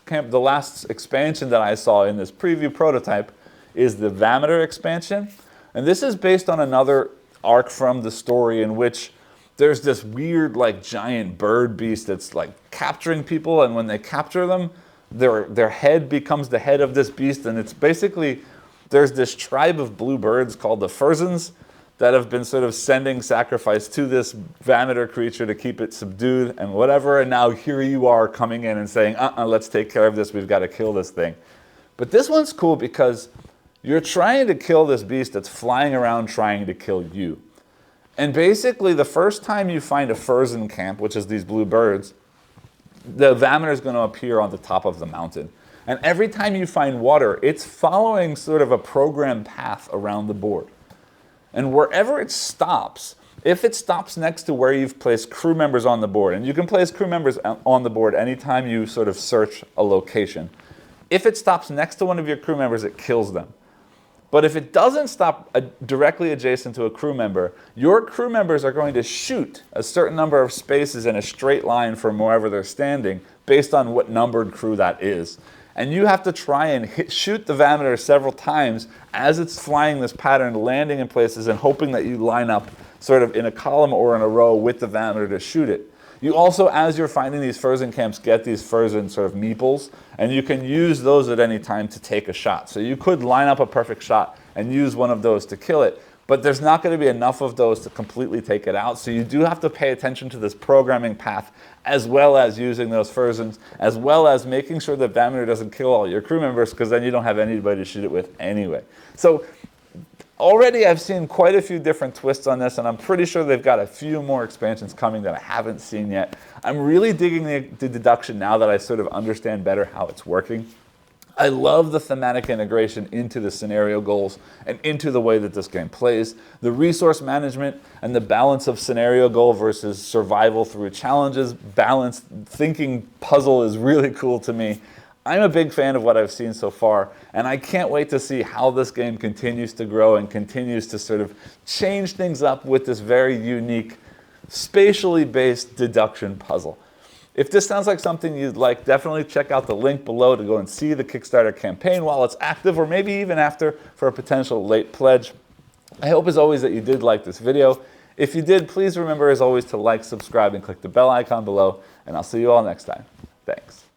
expansion that I saw in this preview prototype is the Vameter expansion. And this is based on another arc from the story in which there's this weird, like, giant bird beast that's like capturing people, and when they capture them, their head becomes the head of this beast. And it's basically, there's this tribe of blue birds called the Furzens that have been sort of sending sacrifice to this Vameter creature to keep it subdued and whatever. And now here you are coming in and saying, let's take care of this. We've got to kill this thing. But this one's cool because you're trying to kill this beast that's flying around trying to kill you. And basically, the first time you find a Furzen camp, which is these blue birds, the Vameter is going to appear on the top of the mountain. And every time you find water, it's following sort of a programmed path around the board. And wherever it stops, if it stops next to where you've placed crew members on the board, and you can place crew members on the board anytime you sort of search a location, if it stops next to one of your crew members, it kills them. But if it doesn't stop directly adjacent to a crew member, your crew members are going to shoot a certain number of spaces in a straight line from wherever they're standing based on what numbered crew that is. and you have to try and shoot the Vameter several times as it's flying this pattern, landing in places and hoping that you line up sort of in a column or in a row with the Vameter to shoot it. You also, as you're finding these Furzen camps, get these Furzen sort of meeples, and you can use those at any time to take a shot. So you could line up a perfect shot and use one of those to kill it, but there's not going to be enough of those to completely take it out. So you do have to pay attention to this programming path, as well as using those Furzens, as well as making sure that Vameter doesn't kill all your crew members, because then you don't have anybody to shoot it with anyway. So already I've seen quite a few different twists on this, and I'm pretty sure they've got a few more expansions coming that I haven't seen yet. I'm really digging the deduction now that I sort of understand better how it's working. I love the thematic integration into the scenario goals and into the way that this game plays. The resource management and the balance of scenario goal versus survival through challenges, balanced thinking puzzle is really cool to me. I'm a big fan of what I've seen so far, and I can't wait to see how this game continues to grow and continues to sort of change things up with this very unique, spatially based deduction puzzle. If this sounds like something you'd like, definitely check out the link below to go and see the Kickstarter campaign while it's active, or maybe even after for a potential late pledge. I hope as always that you did like this video. If you did, please remember as always to like, subscribe, and click the bell icon below, and I'll see you all next time. Thanks.